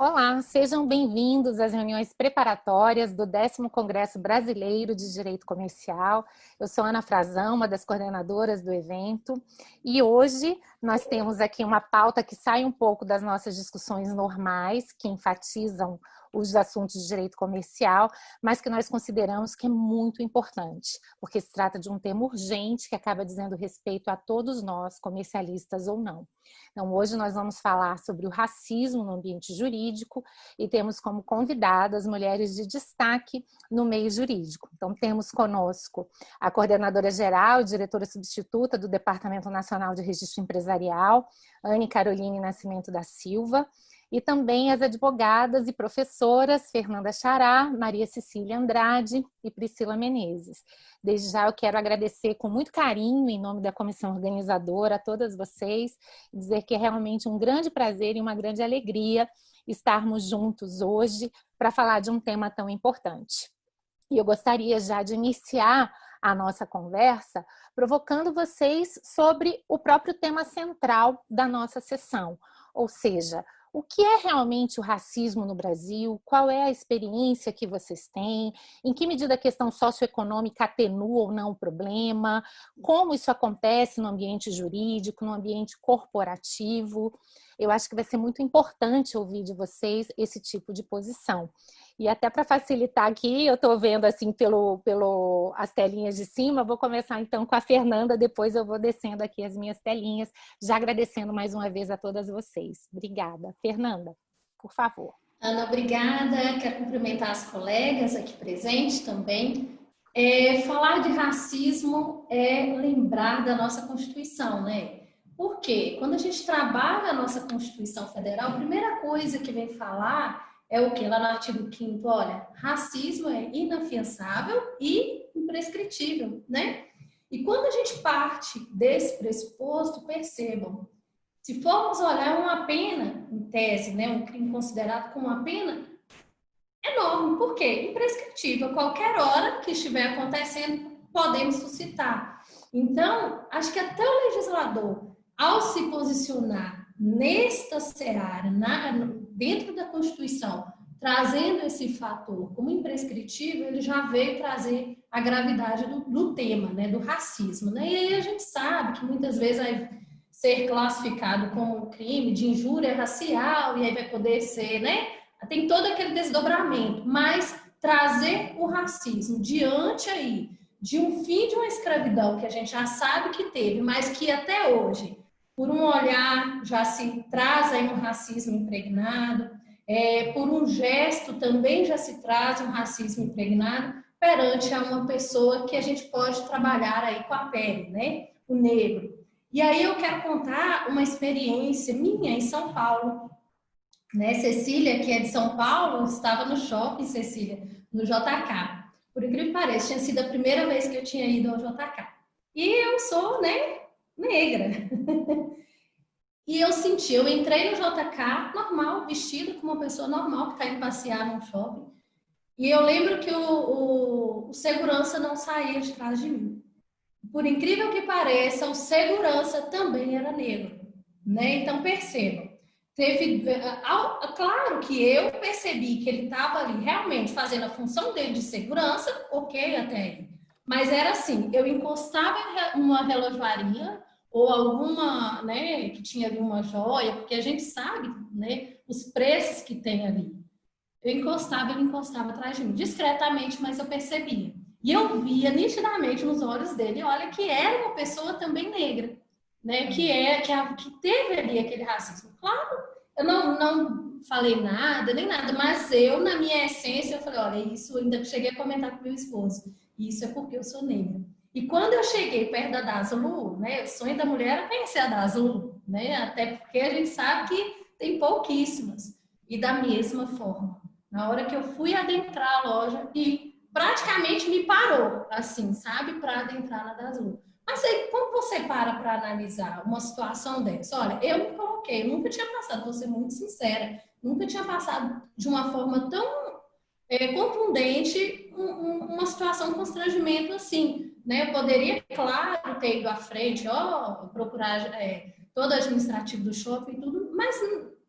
Olá, sejam bem-vindos às reuniões preparatórias do 10º Congresso Brasileiro de Direito Comercial. Eu sou Ana Frazão, uma das coordenadoras do evento, e hoje nós temos aqui uma pauta que sai um pouco das nossas discussões normais, que enfatizam os assuntos de direito comercial, mas que nós consideramos que é muito importante, porque se trata de um tema urgente que acaba dizendo respeito a todos nós, comercialistas ou não. Então, hoje nós vamos falar sobre o racismo no ambiente jurídico e temos como convidadas mulheres de destaque no meio jurídico. Então, temos conosco a coordenadora geral e diretora substituta do Departamento Nacional de Registro Empresarial, Anne Caroline Nascimento da Silva, e também as advogadas e professoras Fernanda Xará, Maria Cecília Andrade e Priscila Menezes. Desde já eu quero agradecer com muito carinho, em nome da comissão organizadora, a todas vocês, e dizer que é realmente um grande prazer e uma grande alegria estarmos juntos hoje para falar de um tema tão importante. E eu gostaria já de iniciar a nossa conversa provocando vocês sobre o próprio tema central da nossa sessão, ou seja, o que é realmente o racismo no Brasil? Qual é a experiência que vocês têm? Em que medida a questão socioeconômica atenua ou não o problema? Como isso acontece no ambiente jurídico, no ambiente corporativo? Eu acho que vai ser muito importante ouvir de vocês esse tipo de posição. E até para facilitar aqui, eu estou vendo assim as telinhas de cima, vou começar então com a Fernanda, depois eu vou descendo aqui as minhas telinhas, já agradecendo mais uma vez a todas vocês. Obrigada. Fernanda, por favor. Ana, obrigada. Quero cumprimentar as colegas aqui presentes também. Falar de racismo é lembrar da nossa Constituição, né? Por quê? Quando a gente trabalha a nossa Constituição Federal, a primeira coisa que vem falar é o quê? Lá no artigo 5º, olha, racismo é inafiançável e imprescritível, né? E quando a gente parte desse pressuposto, percebam, se formos olhar uma pena, em tese, né, um crime considerado como uma pena, enorme. Por quê? Imprescritível. Qualquer hora que estiver acontecendo, podemos suscitar. Então, acho que até o legislador, ao se posicionar nesta seara, dentro da Constituição, trazendo esse fator como imprescritível, ele já veio trazer a gravidade do tema, né, do racismo. Né? E aí a gente sabe que muitas vezes vai ser classificado como um crime de injúria racial, e aí vai poder ser, né? Tem todo aquele desdobramento, mas trazer o racismo diante aí de um fim de uma escravidão que a gente já sabe que teve, mas que até hoje, por um olhar, já se traz aí um racismo impregnado, por um gesto também já se traz um racismo impregnado perante a uma pessoa que a gente pode trabalhar aí com a pele, né? O negro. E aí eu quero contar uma experiência minha em São Paulo. Né? Cecília, que é de São Paulo, estava no shopping, Cecília, no JK. Por incrível que pareça, tinha sido a primeira vez que eu tinha ido ao JK. E eu sou, né, negra. E eu entrei no JK normal, vestida como uma pessoa normal que está indo passear num shopping. E eu lembro que o segurança não saía de trás de mim. Por incrível que pareça, o segurança também era negro, né? Então, percebam. Claro que eu percebi que ele estava ali realmente fazendo a função dele de segurança, ok, até aí. Mas era assim, eu encostava em uma relojoaria ou alguma, né, que tinha ali uma joia, porque a gente sabe, né, os preços que tem ali. Ele encostava atrás de mim, discretamente, mas eu percebia. E eu via nitidamente nos olhos dele, olha, que era uma pessoa também negra, né? Que teve ali aquele racismo. Claro, eu não falei nada, nem nada, mas eu, na minha essência, eu falei, olha, isso, ainda cheguei a comentar com meu esposo, isso é porque eu sou negra. E quando eu cheguei perto da Daslu, né? O sonho da mulher era conhecer a Daslu, né? Até porque a gente sabe que tem pouquíssimas. E da mesma forma, na hora que eu fui adentrar a loja e praticamente me parou, assim, sabe? Para adentrar na Daslu. Mas aí, como você para analisar uma situação dessa? Olha, eu me coloquei, eu nunca tinha passado, vou ser muito sincera, nunca tinha passado de uma forma tão contundente uma situação de constrangimento assim, né? Eu poderia, claro, ter ido à frente, procurar todo o administrativo do shopping e tudo, mas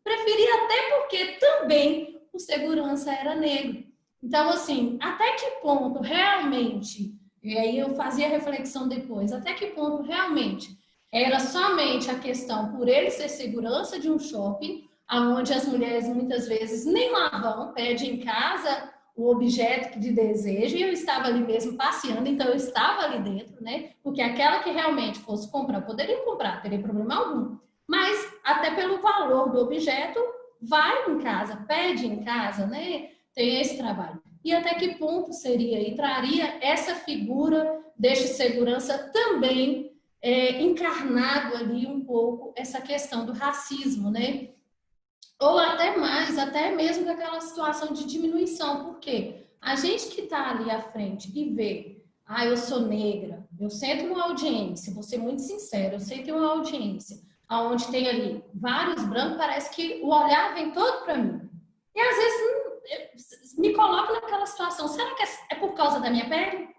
Preferi até porque também o segurança era negro. Então, assim, até que ponto realmente, e aí eu fazia reflexão depois, até que ponto realmente era somente a questão por ele ser segurança de um shopping, onde as mulheres muitas vezes nem lá vão, pedem em casa o objeto de desejo, e eu estava ali mesmo passeando, então eu estava ali dentro, né? Porque aquela que realmente fosse comprar, poderia comprar, teria problema algum. Mas até pelo valor do objeto, vai em casa, pede em casa, né? Tem esse trabalho. E até que ponto seria e traria essa figura deste segurança também encarnado ali um pouco essa questão do racismo, né? Ou até mais, até mesmo daquela situação de diminuição. Por quê? A gente que está ali à frente e vê, eu sou negra, eu sento numa audiência, vou ser muito sincera, eu sento em uma audiência onde tem ali vários brancos, parece que o olhar vem todo para mim. E às vezes me coloco naquela situação, será que é por causa da minha pele?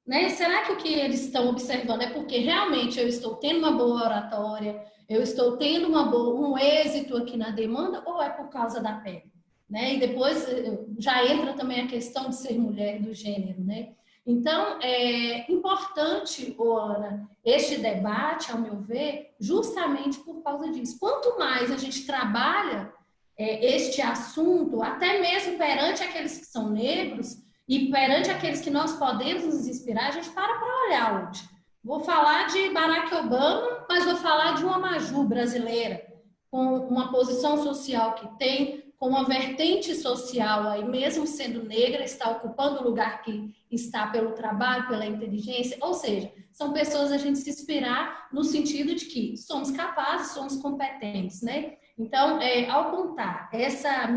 Né? Será que o que eles estão observando é porque realmente eu estou tendo uma boa oratória, eu estou tendo um êxito aqui na demanda, ou é por causa da pele? Né? E depois já entra também a questão de ser mulher, do gênero, né? Então, é importante, Ana, este debate, ao meu ver, justamente por causa disso. Quanto mais a gente trabalha este assunto, até mesmo perante aqueles que são negros, e perante aqueles que nós podemos nos inspirar, a gente para olhar hoje. Vou falar de Barack Obama, mas vou falar de uma Maju brasileira, com uma posição social que tem, com uma vertente social aí, mesmo sendo negra, está ocupando o lugar que está pelo trabalho, pela inteligência, ou seja, são pessoas a gente se inspirar no sentido de que somos capazes, somos competentes, né? Então, ao contar essa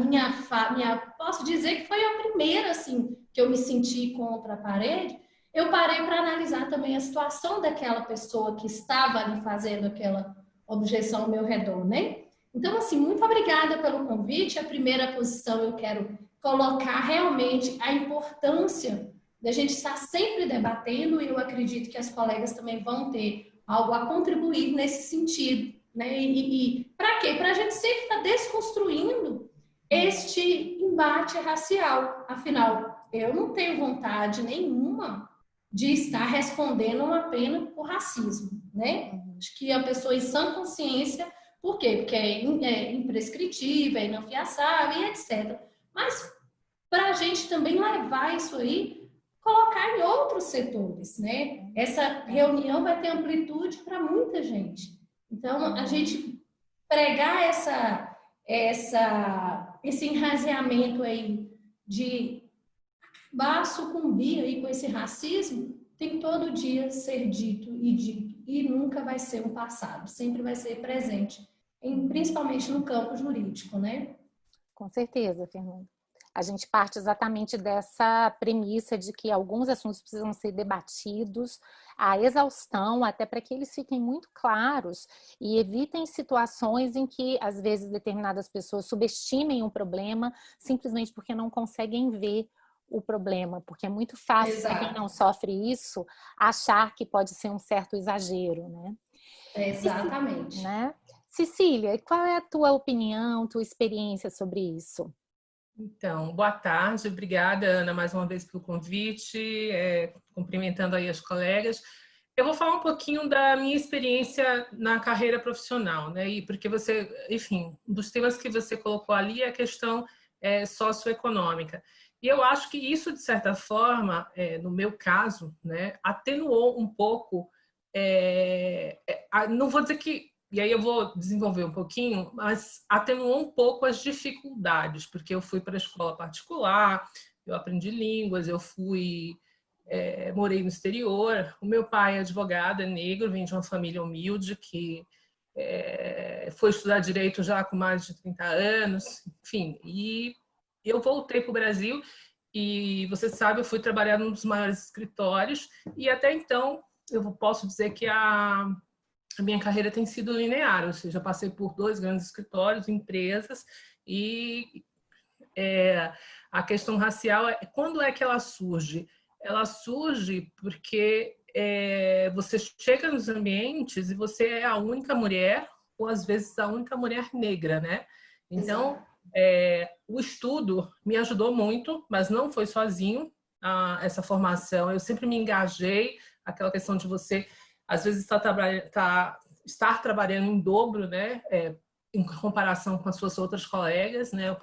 posso dizer que foi a primeira, assim, que eu me senti contra a parede, eu parei para analisar também a situação daquela pessoa que estava ali fazendo aquela objeção ao meu redor, né? Então, assim, muito obrigada pelo convite. A primeira posição eu quero colocar realmente a importância da gente estar sempre debatendo, e eu acredito que as colegas também vão ter algo a contribuir nesse sentido, né? E para quê? Para a gente sempre estar desconstruindo este embate racial. Afinal, eu não tenho vontade nenhuma de estar respondendo uma pena por racismo, né? Acho que a pessoa em sã consciência, por quê? Porque é imprescritível, é inafiançável e etc. Mas para a gente também levar isso aí, colocar em outros setores, né? Essa reunião vai ter amplitude para muita gente. Então, a gente pregar esse enraizamento aí de sucumbir aí com esse racismo, tem todo dia ser dito e nunca vai ser um passado, sempre vai ser presente, principalmente no campo jurídico, né? Com certeza, Fernanda. A gente parte exatamente dessa premissa de que alguns assuntos precisam ser debatidos à exaustão, até para que eles fiquem muito claros e evitem situações em que, às vezes, determinadas pessoas subestimem um problema simplesmente porque não conseguem ver o problema, porque é muito fácil para quem não sofre isso achar que pode ser um certo exagero, né? Exatamente. Né? Cecília, qual é a tua opinião, tua experiência sobre isso? Então, boa tarde, obrigada, Ana, mais uma vez pelo convite, cumprimentando aí as colegas. Eu vou falar um pouquinho da minha experiência na carreira profissional, né? E porque você, enfim, um dos temas que você colocou ali é a questão socioeconômica. E eu acho que isso, de certa forma, no meu caso, né, atenuou um pouco, não vou dizer que, e aí eu vou desenvolver um pouquinho, mas atenuou um pouco as dificuldades, porque eu fui para a escola particular, eu aprendi línguas, eu morei no exterior. O meu pai é advogado, é negro, vem de uma família humilde que foi estudar direito já com mais de 30 anos, enfim. E eu voltei para o Brasil e, você sabe, eu fui trabalhar num dos maiores escritórios e até então eu posso dizer que a minha carreira tem sido linear, ou seja, passei por 2 grandes escritórios, empresas, e a questão racial, quando é que ela surge? Ela surge porque você chega nos ambientes e você é a única mulher, ou às vezes a única mulher negra, né? Então, o estudo me ajudou muito, mas não foi sozinho essa formação. Eu sempre me engajei, aquela questão de você, às vezes, estar trabalhando em dobro, né? Em comparação com as suas outras colegas, né?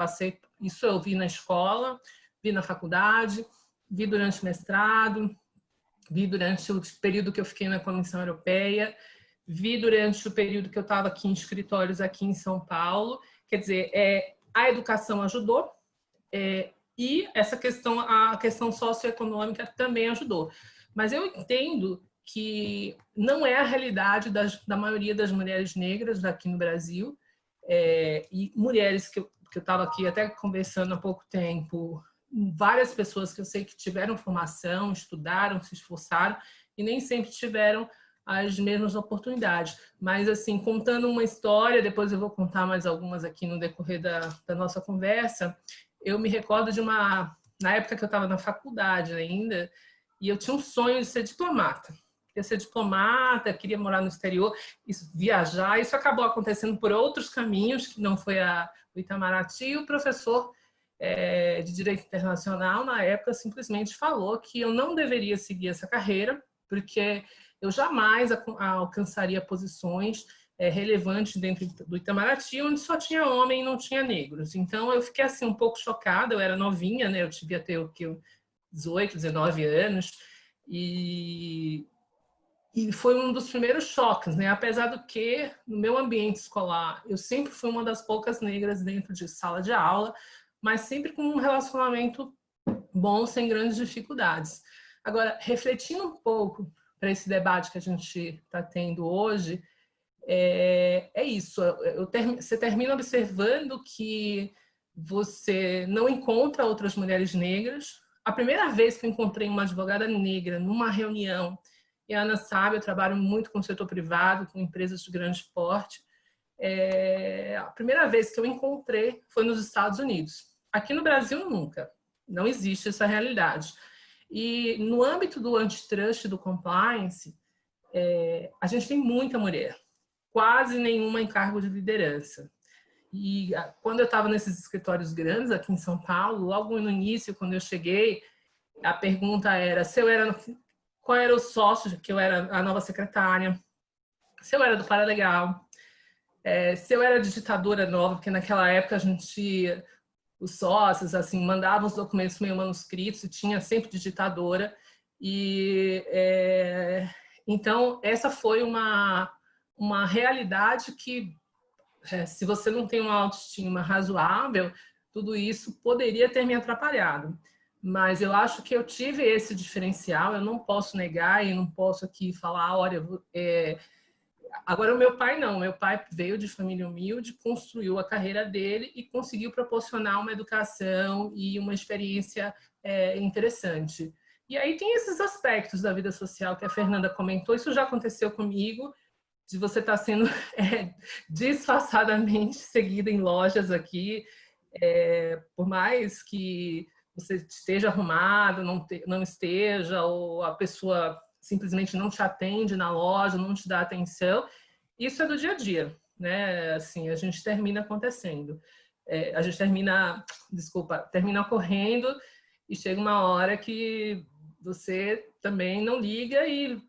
Isso eu vi na escola, vi na faculdade, vi durante o mestrado, vi durante o período que eu fiquei na Comissão Europeia, vi durante o período que eu estava aqui em escritórios aqui em São Paulo. Quer dizer, a educação ajudou e a questão socioeconômica também ajudou. Mas eu entendo que não é a realidade da maioria das mulheres negras aqui no Brasil, e mulheres que eu estava aqui até conversando há pouco tempo, várias pessoas que eu sei que tiveram formação, estudaram, se esforçaram e nem sempre tiveram as mesmas oportunidades. Mas, assim, contando uma história, depois eu vou contar mais algumas aqui no decorrer da nossa conversa, eu me recordo na época que eu estava na faculdade ainda, e eu tinha um sonho de ser diplomata. Queria ser diplomata, queria morar no exterior, viajar. Isso acabou acontecendo por outros caminhos, que não foi o Itamaraty. E o professor de Direito Internacional, na época, simplesmente falou que eu não deveria seguir essa carreira, porque eu jamais alcançaria posições relevantes dentro do Itamaraty, onde só tinha homem e não tinha negros. Então, eu fiquei assim um pouco chocada. Eu era novinha, né? Eu devia ter 18, 19 anos. E foi um dos primeiros choques, né? Apesar do que, no meu ambiente escolar, eu sempre fui uma das poucas negras dentro de sala de aula, mas sempre com um relacionamento bom, sem grandes dificuldades. Agora, refletindo um pouco para esse debate que a gente está tendo hoje, é isso. Você termina observando que você não encontra outras mulheres negras. A primeira vez que eu encontrei uma advogada negra numa reunião, e a Ana sabe, eu trabalho muito com o setor privado, com empresas de grande porte. A primeira vez que eu encontrei foi nos Estados Unidos. Aqui no Brasil, nunca. Não existe essa realidade. E no âmbito do antitrust, do compliance, a gente tem muita mulher. Quase nenhuma em cargo de liderança. E quando eu estava nesses escritórios grandes aqui em São Paulo, logo no início, quando eu cheguei, a pergunta era qual era o sócio, que eu era a nova secretária, se eu era do Paralegal, se eu era digitadora nova, porque naquela época a gente, os sócios, assim, mandavam os documentos meio manuscritos e tinha sempre digitadora. E então essa foi uma realidade que, se você não tem uma autoestima razoável, tudo isso poderia ter me atrapalhado. Mas eu acho que eu tive esse diferencial, eu não posso negar e não posso aqui falar, olha, agora o meu pai não, meu pai veio de família humilde, construiu a carreira dele e conseguiu proporcionar uma educação e uma experiência interessante. E aí tem esses aspectos da vida social que a Fernanda comentou, isso já aconteceu comigo, de você estar sendo disfarçadamente seguida em lojas aqui, por mais que você esteja arrumado, não esteja, ou a pessoa simplesmente não te atende na loja, não te dá atenção. Isso é do dia a dia, né? Assim, a gente termina acontecendo. A gente termina ocorrendo e chega uma hora que você também não liga e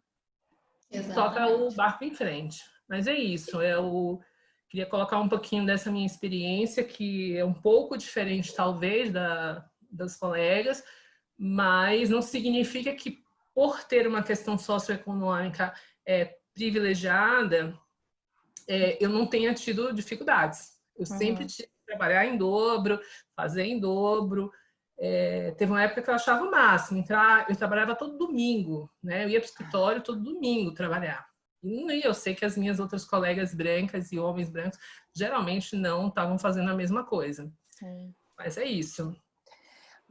toca o barco em frente. Mas é isso, eu queria colocar um pouquinho dessa minha experiência, que é um pouco diferente, talvez, das colegas, mas não significa que, por ter uma questão socioeconômica privilegiada, eu não tenha tido dificuldades. Eu sempre tive que trabalhar em dobro, fazer em dobro. Teve uma época que eu achava o máximo. Eu trabalhava todo domingo, né? Eu ia para o escritório todo domingo trabalhar. E eu sei que as minhas outras colegas brancas e homens brancos geralmente não estavam fazendo a mesma coisa. Sim. Mas é isso.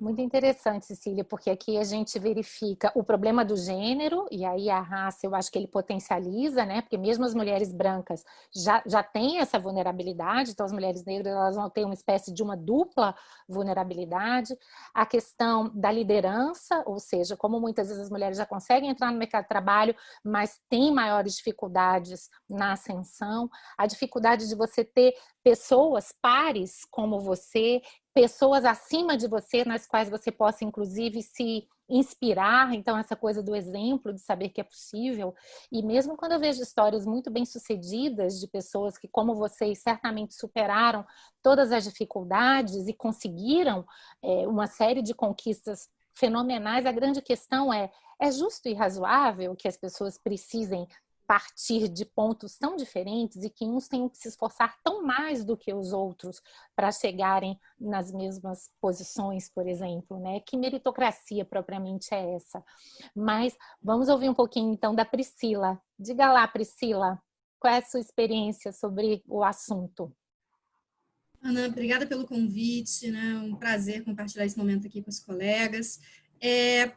Muito interessante, Cecília, porque aqui a gente verifica o problema do gênero, e aí a raça eu acho que ele potencializa, né? Porque mesmo as mulheres brancas já têm essa vulnerabilidade, então as mulheres negras elas vão ter uma espécie de uma dupla vulnerabilidade. A questão da liderança, ou seja, como muitas vezes as mulheres já conseguem entrar no mercado de trabalho, mas têm maiores dificuldades na ascensão, a dificuldade de você ter pessoas pares como você, pessoas acima de você, nas quais você possa, inclusive, se inspirar. Então, essa coisa do exemplo, de saber que é possível. E mesmo quando eu vejo histórias muito bem-sucedidas de pessoas que, como vocês, certamente superaram todas as dificuldades e conseguiram uma série de conquistas fenomenais, a grande questão é justo e razoável que as pessoas precisem partir de pontos tão diferentes e que uns tenham que se esforçar tão mais do que os outros para chegarem nas mesmas posições, por exemplo, né? Que meritocracia propriamente é essa? Mas vamos ouvir um pouquinho então da Priscila. Diga lá, Priscila, qual é a sua experiência sobre o assunto? Ana, obrigada pelo convite, né? Um prazer compartilhar esse momento aqui com os colegas.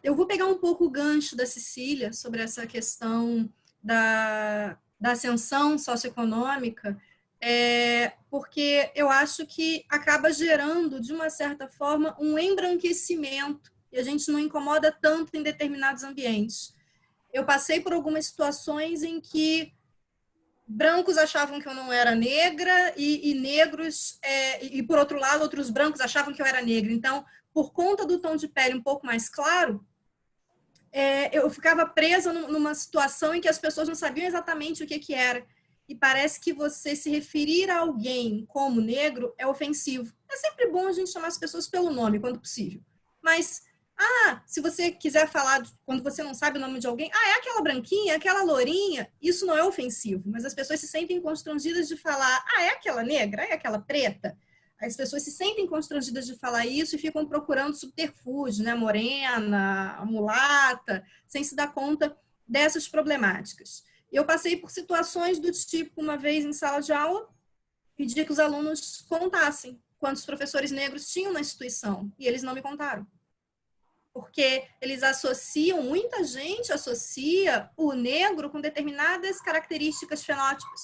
Eu vou pegar um pouco o gancho da Cecília sobre essa questão da ascensão socioeconômica, porque eu acho que acaba gerando, de uma certa forma, um embranquecimento, e a gente não incomoda tanto em determinados ambientes. Eu passei por algumas situações em que brancos achavam que eu não era negra e negros, e por outro lado, outros brancos achavam que eu era negra. Então, por conta do tom de pele um pouco mais claro, eu ficava presa numa situação em que as pessoas não sabiam exatamente o que era. E parece que você se referir a alguém como negro é ofensivo. É sempre bom a gente chamar as pessoas pelo nome, quando possível. Mas, se você quiser falar, quando você não sabe o nome de alguém, é aquela branquinha, aquela lourinha, isso não é ofensivo. Mas as pessoas se sentem constrangidas de falar, é aquela negra, é aquela preta. As pessoas se sentem constrangidas de falar isso e ficam procurando subterfúgio, né? Morena, mulata, sem se dar conta dessas problemáticas. Eu passei por situações do tipo, uma vez em sala de aula, pedia que os alunos contassem quantos professores negros tinham na instituição, e eles não me contaram. Porque eles associam, muita gente associa o negro com determinadas características fenótipos.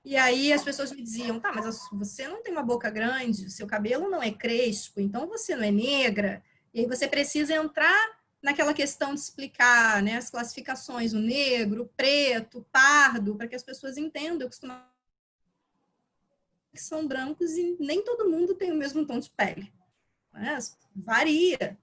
E aí as pessoas me diziam, mas você não tem uma boca grande, o seu cabelo não é crespo, então você não é negra. E aí você precisa entrar naquela questão de explicar, né, as classificações, o negro, o preto, o pardo, para que as pessoas entendam. Eu costumo que são brancos e nem todo mundo tem o mesmo tom de pele. Né? Varia.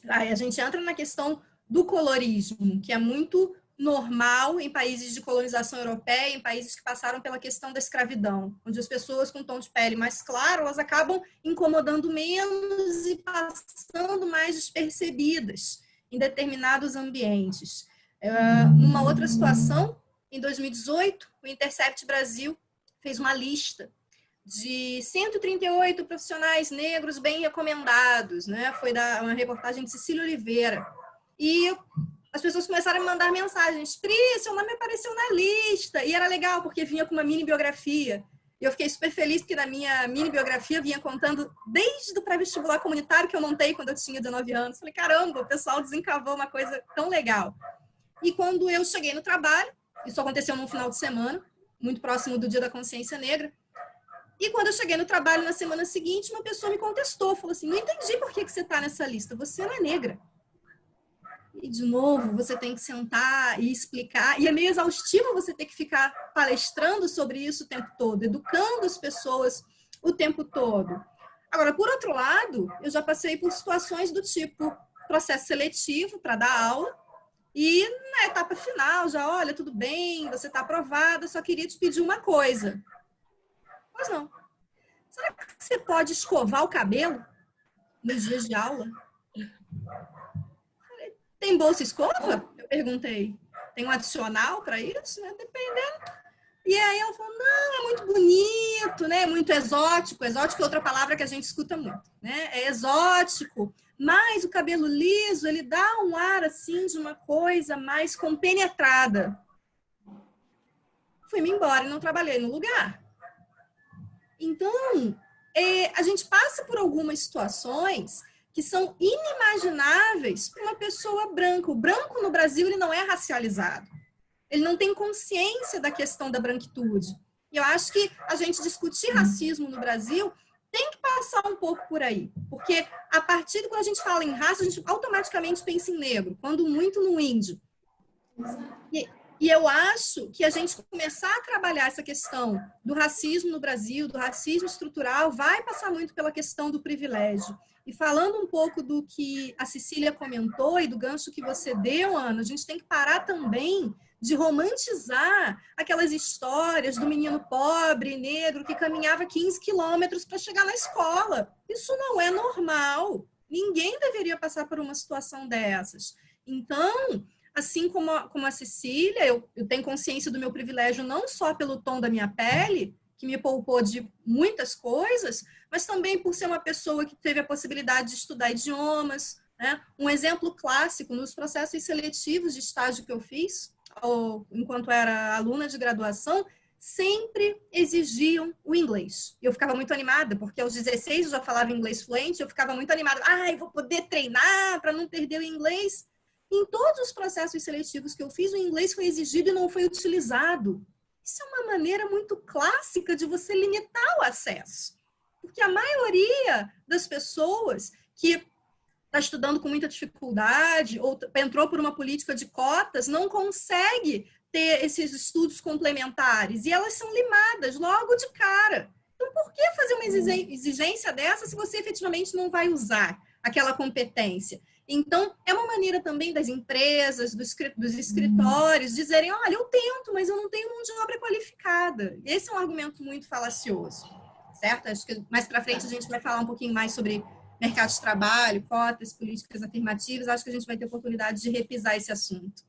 Aí a gente entra na questão do colorismo, que é muito normal em países de colonização europeia, em países que passaram pela questão da escravidão, onde as pessoas com tom de pele mais claro, elas acabam incomodando menos e passando mais despercebidas em determinados ambientes. Numa outra situação, em 2018, o Intercept Brasil fez uma lista de 138 profissionais negros bem recomendados, né? Foi uma reportagem de Cecília Oliveira. E as pessoas começaram a me mandar mensagens. Pri, seu nome apareceu na lista. E era legal, porque vinha com uma mini biografia. E eu fiquei super feliz, porque na minha mini biografia vinha contando desde o pré-vestibular comunitário que eu montei quando eu tinha 19 anos. Falei, caramba, o pessoal desencavou uma coisa tão legal. E quando eu cheguei no trabalho, isso aconteceu num final de semana, muito próximo do Dia da Consciência Negra, e quando eu cheguei no trabalho na semana seguinte, uma pessoa me contestou, falou assim, não entendi por que você está nessa lista, você não é negra. E, de novo, você tem que sentar e explicar, e é meio exaustivo você ter que ficar palestrando sobre isso o tempo todo, educando as pessoas o tempo todo. Agora, por outro lado, eu já passei por situações do tipo processo seletivo para dar aula, e na etapa final, já, olha, tudo bem, você está aprovada, só queria te pedir uma coisa. Pois não. Será que você pode escovar o cabelo nos dias de aula? Tem bolsa escova? Eu perguntei. Tem um adicional para isso? Né? Dependendo. E aí ela falou, não, é muito bonito, né? É muito exótico. Exótico é outra palavra que a gente escuta muito. Né? É exótico. Mas o cabelo liso, ele dá um ar assim de uma coisa mais compenetrada. Fui-me embora e não trabalhei no lugar. Então, a gente passa por algumas situações que são inimagináveis para uma pessoa branca. O branco no Brasil ele não é racializado. Ele não tem consciência da questão da branquitude. E eu acho que a gente discutir racismo no Brasil tem que passar um pouco por aí. Porque a partir de quando a gente fala em raça, a gente automaticamente pensa em negro, quando muito no índio. E eu acho que a gente começar a trabalhar essa questão do racismo no Brasil, do racismo estrutural, vai passar muito pela questão do privilégio. E falando um pouco do que a Cecília comentou e do gancho que você deu, Ana, a gente tem que parar também de romantizar aquelas histórias do menino pobre, negro, que caminhava 15 quilômetros para chegar na escola. Isso não é normal. Ninguém deveria passar por uma situação dessas. Então, assim como a Cecília, eu tenho consciência do meu privilégio não só pelo tom da minha pele, que me poupou de muitas coisas, mas também por ser uma pessoa que teve a possibilidade de estudar idiomas, né? Um exemplo clássico, nos processos seletivos de estágio que eu fiz, enquanto era aluna de graduação, sempre exigiam o inglês. Eu ficava muito animada, porque aos 16 eu já falava inglês fluente, eu ficava muito animada. Eu vou poder treinar para não perder o inglês. Em todos os processos seletivos que eu fiz, o inglês foi exigido e não foi utilizado. Isso é uma maneira muito clássica de você limitar o acesso. Porque a maioria das pessoas que está estudando com muita dificuldade ou entrou por uma política de cotas, não consegue ter esses estudos complementares. E elas são limadas logo de cara. Então, por que fazer uma exigência dessa se você efetivamente não vai usar aquela competência? Então, é uma maneira também das empresas, dos escritórios, dizerem, olha, eu tento, mas eu não tenho mão de obra qualificada. Esse é um argumento muito falacioso, certo? Acho que mais para frente a gente vai falar um pouquinho mais sobre mercado de trabalho, cotas, políticas afirmativas. Acho que a gente vai ter oportunidade de repisar esse assunto.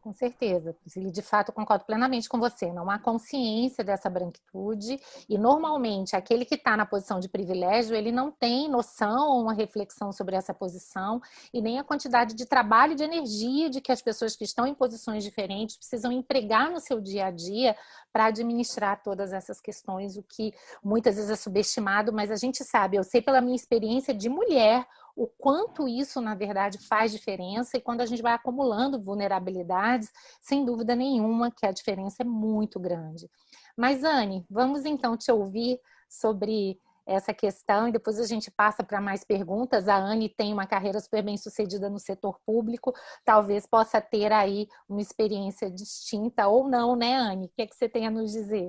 Com certeza, Priscila, de fato concordo plenamente com você, não há consciência dessa branquitude e normalmente aquele que está na posição de privilégio, ele não tem noção ou uma reflexão sobre essa posição e nem a quantidade de trabalho e de energia de que as pessoas que estão em posições diferentes precisam empregar no seu dia a dia para administrar todas essas questões, o que muitas vezes é subestimado, mas a gente sabe, eu sei pela minha experiência de mulher, o quanto isso, na verdade, faz diferença e quando a gente vai acumulando vulnerabilidades, sem dúvida nenhuma que a diferença é muito grande. Mas, Anne, vamos então te ouvir sobre essa questão e depois a gente passa para mais perguntas. A Anne tem uma carreira super bem sucedida no setor público, talvez possa ter aí uma experiência distinta ou não, né, Anne? O que é que você tem a nos dizer?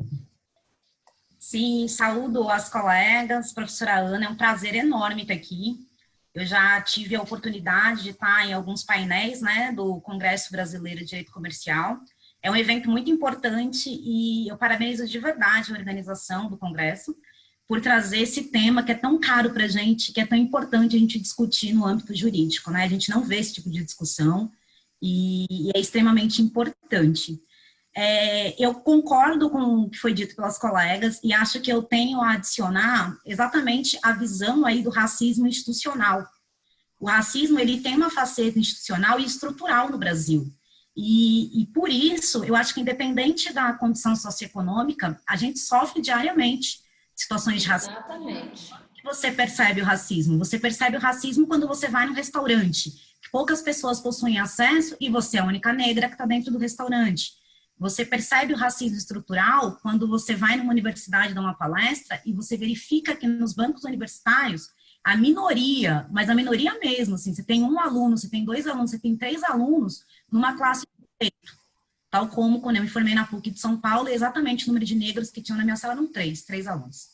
Sim, saúdo as colegas, professora Ana, é um prazer enorme estar aqui. Eu já tive a oportunidade de estar em alguns painéis, né, do Congresso Brasileiro de Direito Comercial. É um evento muito importante e eu parabenizo de verdade a organização do Congresso por trazer esse tema que é tão caro para a gente, que é tão importante a gente discutir no âmbito jurídico, né? A gente não vê esse tipo de discussão e é extremamente importante. Eu concordo com o que foi dito pelas colegas e acho que eu tenho a adicionar exatamente a visão aí do racismo institucional. O racismo, ele tem uma faceta institucional e estrutural no Brasil. E por isso, eu acho que independente da condição socioeconômica, a gente sofre diariamente situações de racismo. Exatamente. Você percebe o racismo? Você percebe o racismo quando você vai num restaurante, que poucas pessoas possuem acesso e você é a única negra que está dentro do restaurante. Você percebe o racismo estrutural quando você vai numa universidade dar uma palestra e você verifica que nos bancos universitários, a minoria, mas a minoria mesmo, assim, você tem um aluno, você tem 2 alunos, você tem 3 alunos numa classe de direito. Tal como quando eu me formei na PUC de São Paulo, exatamente o número de negros que tinham na minha sala eram 3 alunos.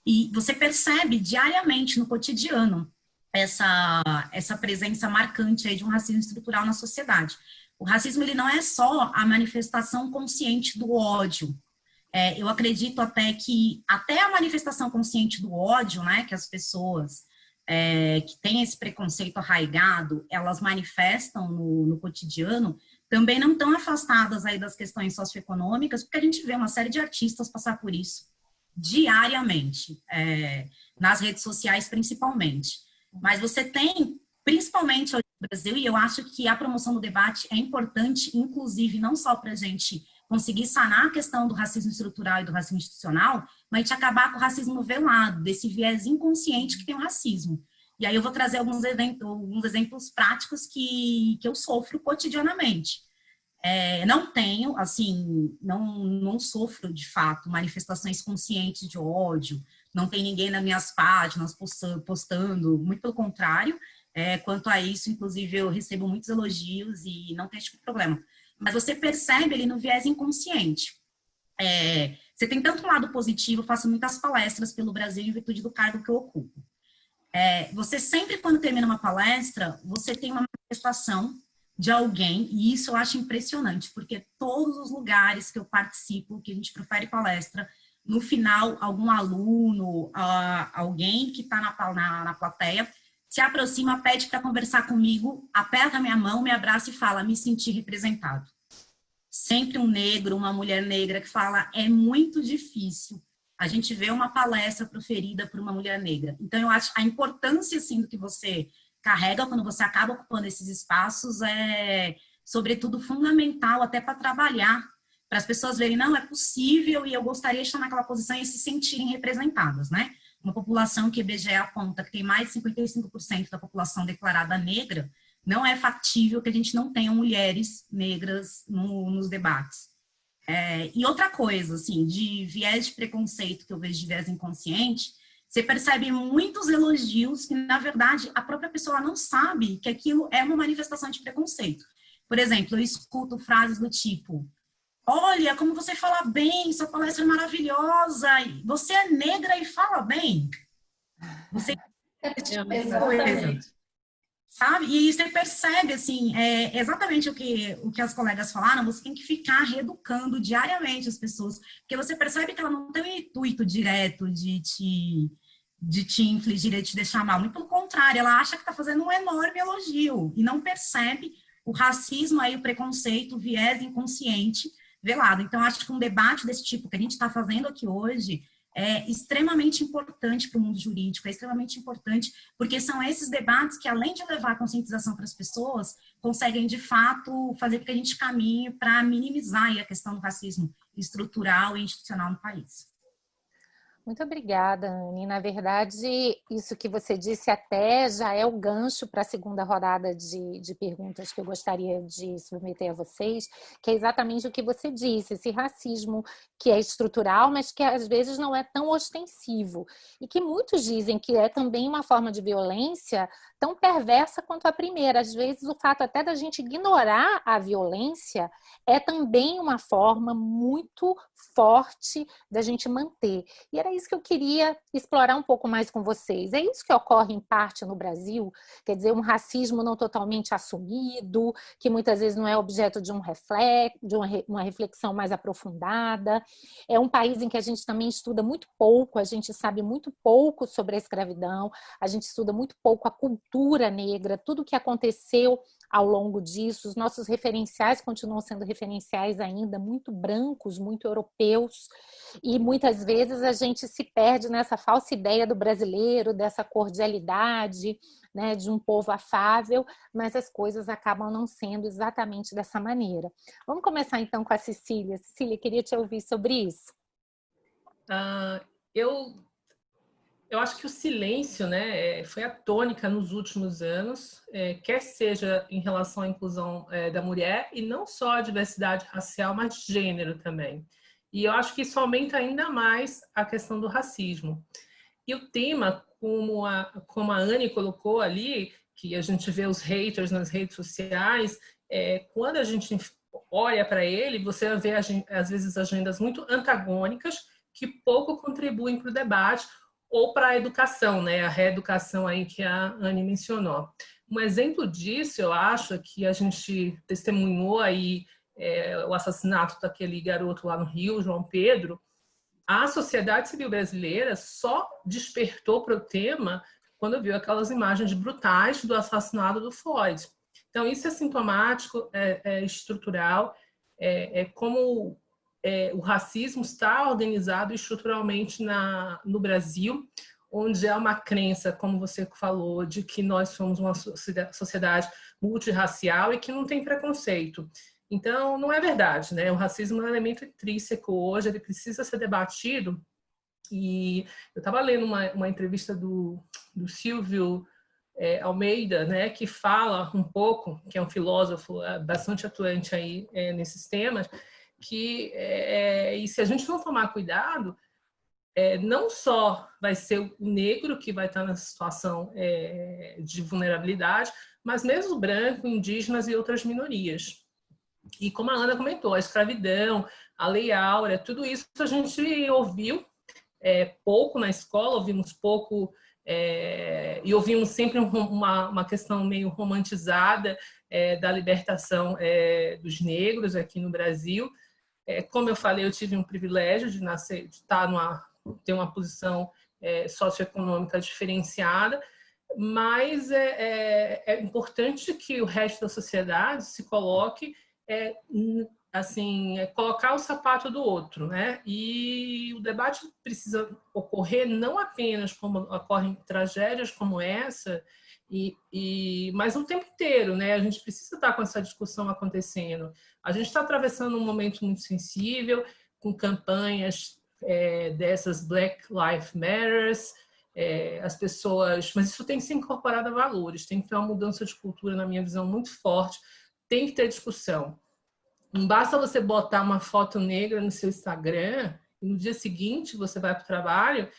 E você percebe diariamente no cotidiano essa presença marcante aí de um racismo estrutural na sociedade. O racismo, ele não é só a manifestação consciente do ódio. Eu acredito até que até a manifestação consciente do ódio, né, que as pessoas que têm esse preconceito arraigado, elas manifestam no cotidiano, também não estão afastadas aí das questões socioeconômicas, porque a gente vê uma série de artistas passar por isso diariamente, nas redes sociais principalmente. Mas você tem, principalmente hoje no Brasil, e eu acho que a promoção do debate é importante, inclusive, não só para a gente conseguir sanar a questão do racismo estrutural e do racismo institucional, mas de acabar com o racismo velado, desse viés inconsciente que tem o racismo. E aí eu vou trazer alguns exemplos práticos que eu sofro cotidianamente. Não tenho, assim, não sofro, de fato, manifestações conscientes de ódio, não tem ninguém nas minhas páginas postando, muito pelo contrário. Quanto a isso, inclusive, eu recebo muitos elogios e não tem esse tipo de problema. Mas você percebe ali no viés inconsciente. Você tem tanto um lado positivo, eu faço muitas palestras pelo Brasil em virtude do cargo que eu ocupo. Você sempre, quando termina uma palestra, você tem uma manifestação de alguém, e isso eu acho impressionante, porque todos os lugares que eu participo, que a gente profere palestra, no final, algum aluno, alguém que está na plateia, se aproxima, pede para conversar comigo, aperta minha mão, me abraça e fala, me senti representado. Sempre um negro, uma mulher negra que fala, é muito difícil a gente ver uma palestra proferida por uma mulher negra. Então, eu acho a importância, assim, do que você carrega quando você acaba ocupando esses espaços sobretudo, fundamental até para trabalhar, para as pessoas verem, não, é possível e eu gostaria de estar naquela posição e se sentirem representadas, né? Uma população que o IBGE aponta que tem mais de 55% da população declarada negra, não é factível que a gente não tenha mulheres negras nos debates. E outra coisa, assim, de viés de preconceito que eu vejo de viés inconsciente, você percebe muitos elogios que, na verdade, a própria pessoa não sabe que aquilo é uma manifestação de preconceito. Por exemplo, eu escuto frases do tipo, olha, como você fala bem, sua palestra é maravilhosa, você é negra e fala bem. Você Exatamente. sabe? E você percebe, assim, exatamente o que as colegas falaram, você tem que ficar reeducando diariamente as pessoas, porque você percebe que ela não tem um intuito direto de te infligir, de te deixar mal. Muito pelo contrário, ela acha que está fazendo um enorme elogio e não percebe o racismo aí, o preconceito, o viés inconsciente velado. Então, acho que um debate desse tipo que a gente está fazendo aqui hoje é extremamente importante para o mundo jurídico, é extremamente importante, porque são esses debates que, além de levar a conscientização para as pessoas, conseguem, de fato, fazer com que a gente caminhe para minimizar a questão do racismo estrutural e institucional no país. Muito obrigada, Anne. Na verdade, isso que você disse até já é o gancho para a segunda rodada de perguntas que eu gostaria de submeter a vocês, que é exatamente o que você disse, esse racismo que é estrutural, mas que às vezes não é tão ostensivo, e que muitos dizem que é também uma forma de violência tão perversa quanto a primeira. Às vezes, o fato até da gente ignorar a violência é também uma forma muito forte da gente manter. E era isso que eu queria explorar um pouco mais com vocês. É isso que ocorre em parte no Brasil? Quer dizer, um racismo não totalmente assumido, que muitas vezes não é objeto de uma reflexão mais aprofundada. É um país em que a gente também estuda muito pouco, a gente sabe muito pouco sobre a escravidão, a gente estuda muito pouco a cultura negra, tudo o que aconteceu ao longo disso. Os nossos referenciais continuam sendo referenciais ainda muito brancos, muito europeus, e muitas vezes a gente se perde nessa falsa ideia do brasileiro, dessa cordialidade, né, de um povo afável, mas as coisas acabam não sendo exatamente dessa maneira. Vamos começar então com a Cecília. Cecília, queria te ouvir sobre isso. Eu acho que o silêncio, né, foi a tônica nos últimos anos, quer seja em relação à inclusão da mulher, e não só a diversidade racial, mas gênero também. E eu acho que isso aumenta ainda mais a questão do racismo. E o tema, como a Anne colocou ali, que a gente vê os haters nas redes sociais, quando a gente olha para ele, você vê, às vezes, agendas muito antagônicas que pouco contribuem para o debate, ou para a educação, né? A reeducação aí que a Anne mencionou. Um exemplo disso, eu acho, que a gente testemunhou aí o assassinato daquele garoto lá no Rio, João Pedro. A sociedade civil brasileira só despertou para o tema quando viu aquelas imagens brutais do assassinato do Floyd. Então, isso é sintomático, é estrutural, como o racismo está organizado estruturalmente no Brasil, onde há uma crença, como você falou, de que nós somos uma sociedade multirracial e que não tem preconceito. Então, não é verdade, né? O racismo é um elemento intrínseco hoje, ele precisa ser debatido. E eu estava lendo uma entrevista do Silvio Almeida, né, que fala um pouco, que é um filósofo bastante atuante aí nesses temas, que e se a gente não tomar cuidado, não só vai ser o negro que vai estar nessa situação de vulnerabilidade, mas mesmo o branco, indígenas e outras minorias. E como a Ana comentou, a escravidão, a Lei Áurea, tudo isso a gente ouviu pouco na escola, ouvimos pouco, e ouvimos sempre uma questão meio romantizada da libertação dos negros aqui no Brasil. Como eu falei, eu tive um privilégio de nascer, de ter uma posição socioeconômica diferenciada, mas é importante que o resto da sociedade se coloque assim, colocar o sapato do outro, né? E o debate precisa ocorrer não apenas como ocorrem tragédias como essa, mas o tempo inteiro, né? A gente precisa estar com essa discussão acontecendo. A gente está atravessando um momento muito sensível, com campanhas dessas Black Lives Matter, as pessoas... Mas isso tem que ser incorporado a valores, tem que ter uma mudança de cultura, na minha visão, muito forte, tem que ter discussão. Não basta você botar uma foto negra no seu Instagram e no dia seguinte você vai para o trabalho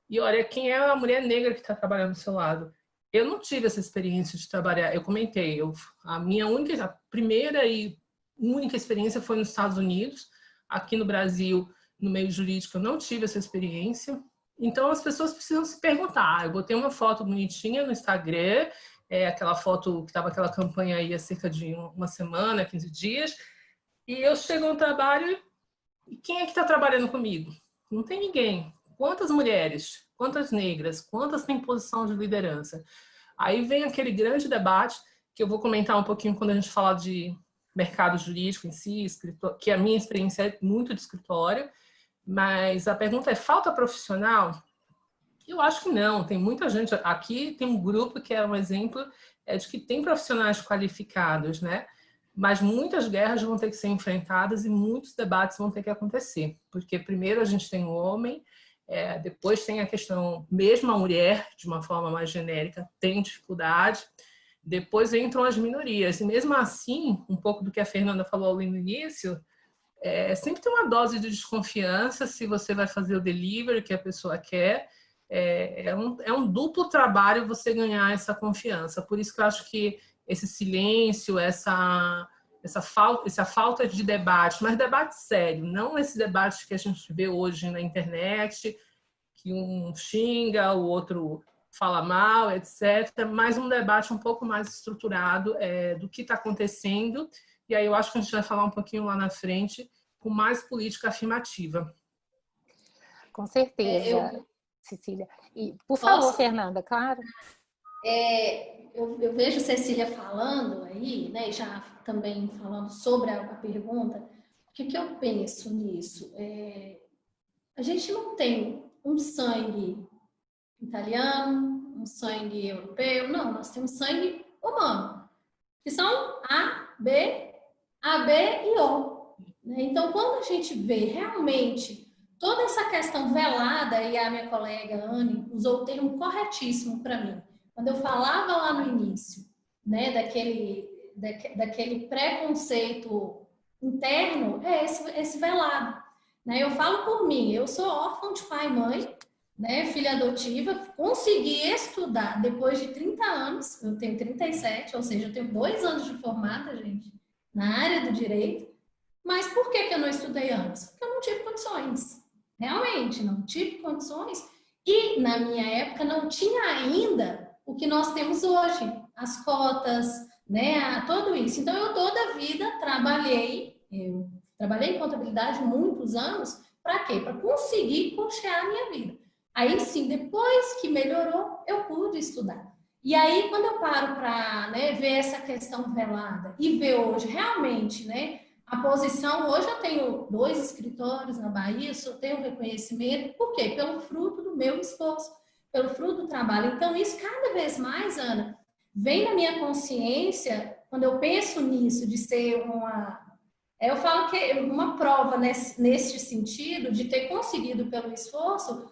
e olha quem é a mulher negra que está trabalhando do seu lado. Eu não tive essa experiência de trabalhar, eu comentei, a primeira e única experiência foi nos Estados Unidos. Aqui no Brasil, no meio jurídico, eu não tive essa experiência. Então as pessoas precisam se perguntar, eu botei uma foto bonitinha no Instagram, aquela foto que estava aquela campanha aí há cerca de uma semana, 15 dias, e eu chego no trabalho e quem é que está trabalhando comigo? Não tem ninguém. Quantas mulheres? Quantas negras? Quantas têm posição de liderança? Aí vem aquele grande debate que eu vou comentar um pouquinho quando a gente falar de mercado jurídico em si, que a minha experiência é muito de escritório, mas a pergunta é, falta profissional? Eu acho que não. Tem muita gente... Aqui tem um grupo que é um exemplo de que tem profissionais qualificados, né? Mas muitas guerras vão ter que ser enfrentadas e muitos debates vão ter que acontecer. Porque primeiro a gente tem o homem, depois tem a questão, mesmo a mulher, de uma forma mais genérica, tem dificuldade. Depois entram as minorias. E mesmo assim, um pouco do que a Fernanda falou ali no início, sempre tem uma dose de desconfiança se você vai fazer o delivery que a pessoa quer. É um duplo trabalho você ganhar essa confiança. Por isso que eu acho que esse silêncio, essa falta de debate, mas debate sério, não esse debate que a gente vê hoje na internet, que um xinga, o outro fala mal, etc., mas um debate um pouco mais estruturado do que está acontecendo, e aí eu acho que a gente vai falar um pouquinho lá na frente com mais política afirmativa. Com certeza, Cecília. E, por favor, Fernanda, claro. Eu vejo Cecília falando aí, né, já também falando sobre a pergunta, o que eu penso nisso? A gente não tem um sangue italiano, um sangue europeu, não, nós temos sangue humano, que são A, B e O. Né? Então, quando a gente vê realmente toda essa questão velada, e a minha colega Anne usou o termo corretíssimo para mim, quando eu falava lá no início, né, daquele preconceito interno, esse velado. Né? Eu falo por mim, eu sou órfã de pai e mãe, né, filha adotiva, consegui estudar depois de 30 anos, eu tenho 37, ou seja, eu tenho 2 anos de formada, gente, na área do direito, mas por que eu não estudei antes? Porque eu não tive condições, realmente, não tive condições, e na minha época não tinha ainda o que nós temos hoje, as cotas, né, tudo isso. Então, eu toda a vida trabalhei em contabilidade muitos anos, para quê? Para conseguir custear a minha vida. Aí sim, depois que melhorou, eu pude estudar. E aí, quando eu paro para, né, ver essa questão velada e ver hoje realmente, né, a posição, hoje eu tenho 2 escritórios na Bahia, só tenho reconhecimento, por quê? Pelo fruto do meu esforço, pelo fruto do trabalho. Então, isso cada vez mais, Ana, vem na minha consciência, quando eu penso nisso, de ser eu falo que é uma prova nesse sentido, de ter conseguido pelo esforço.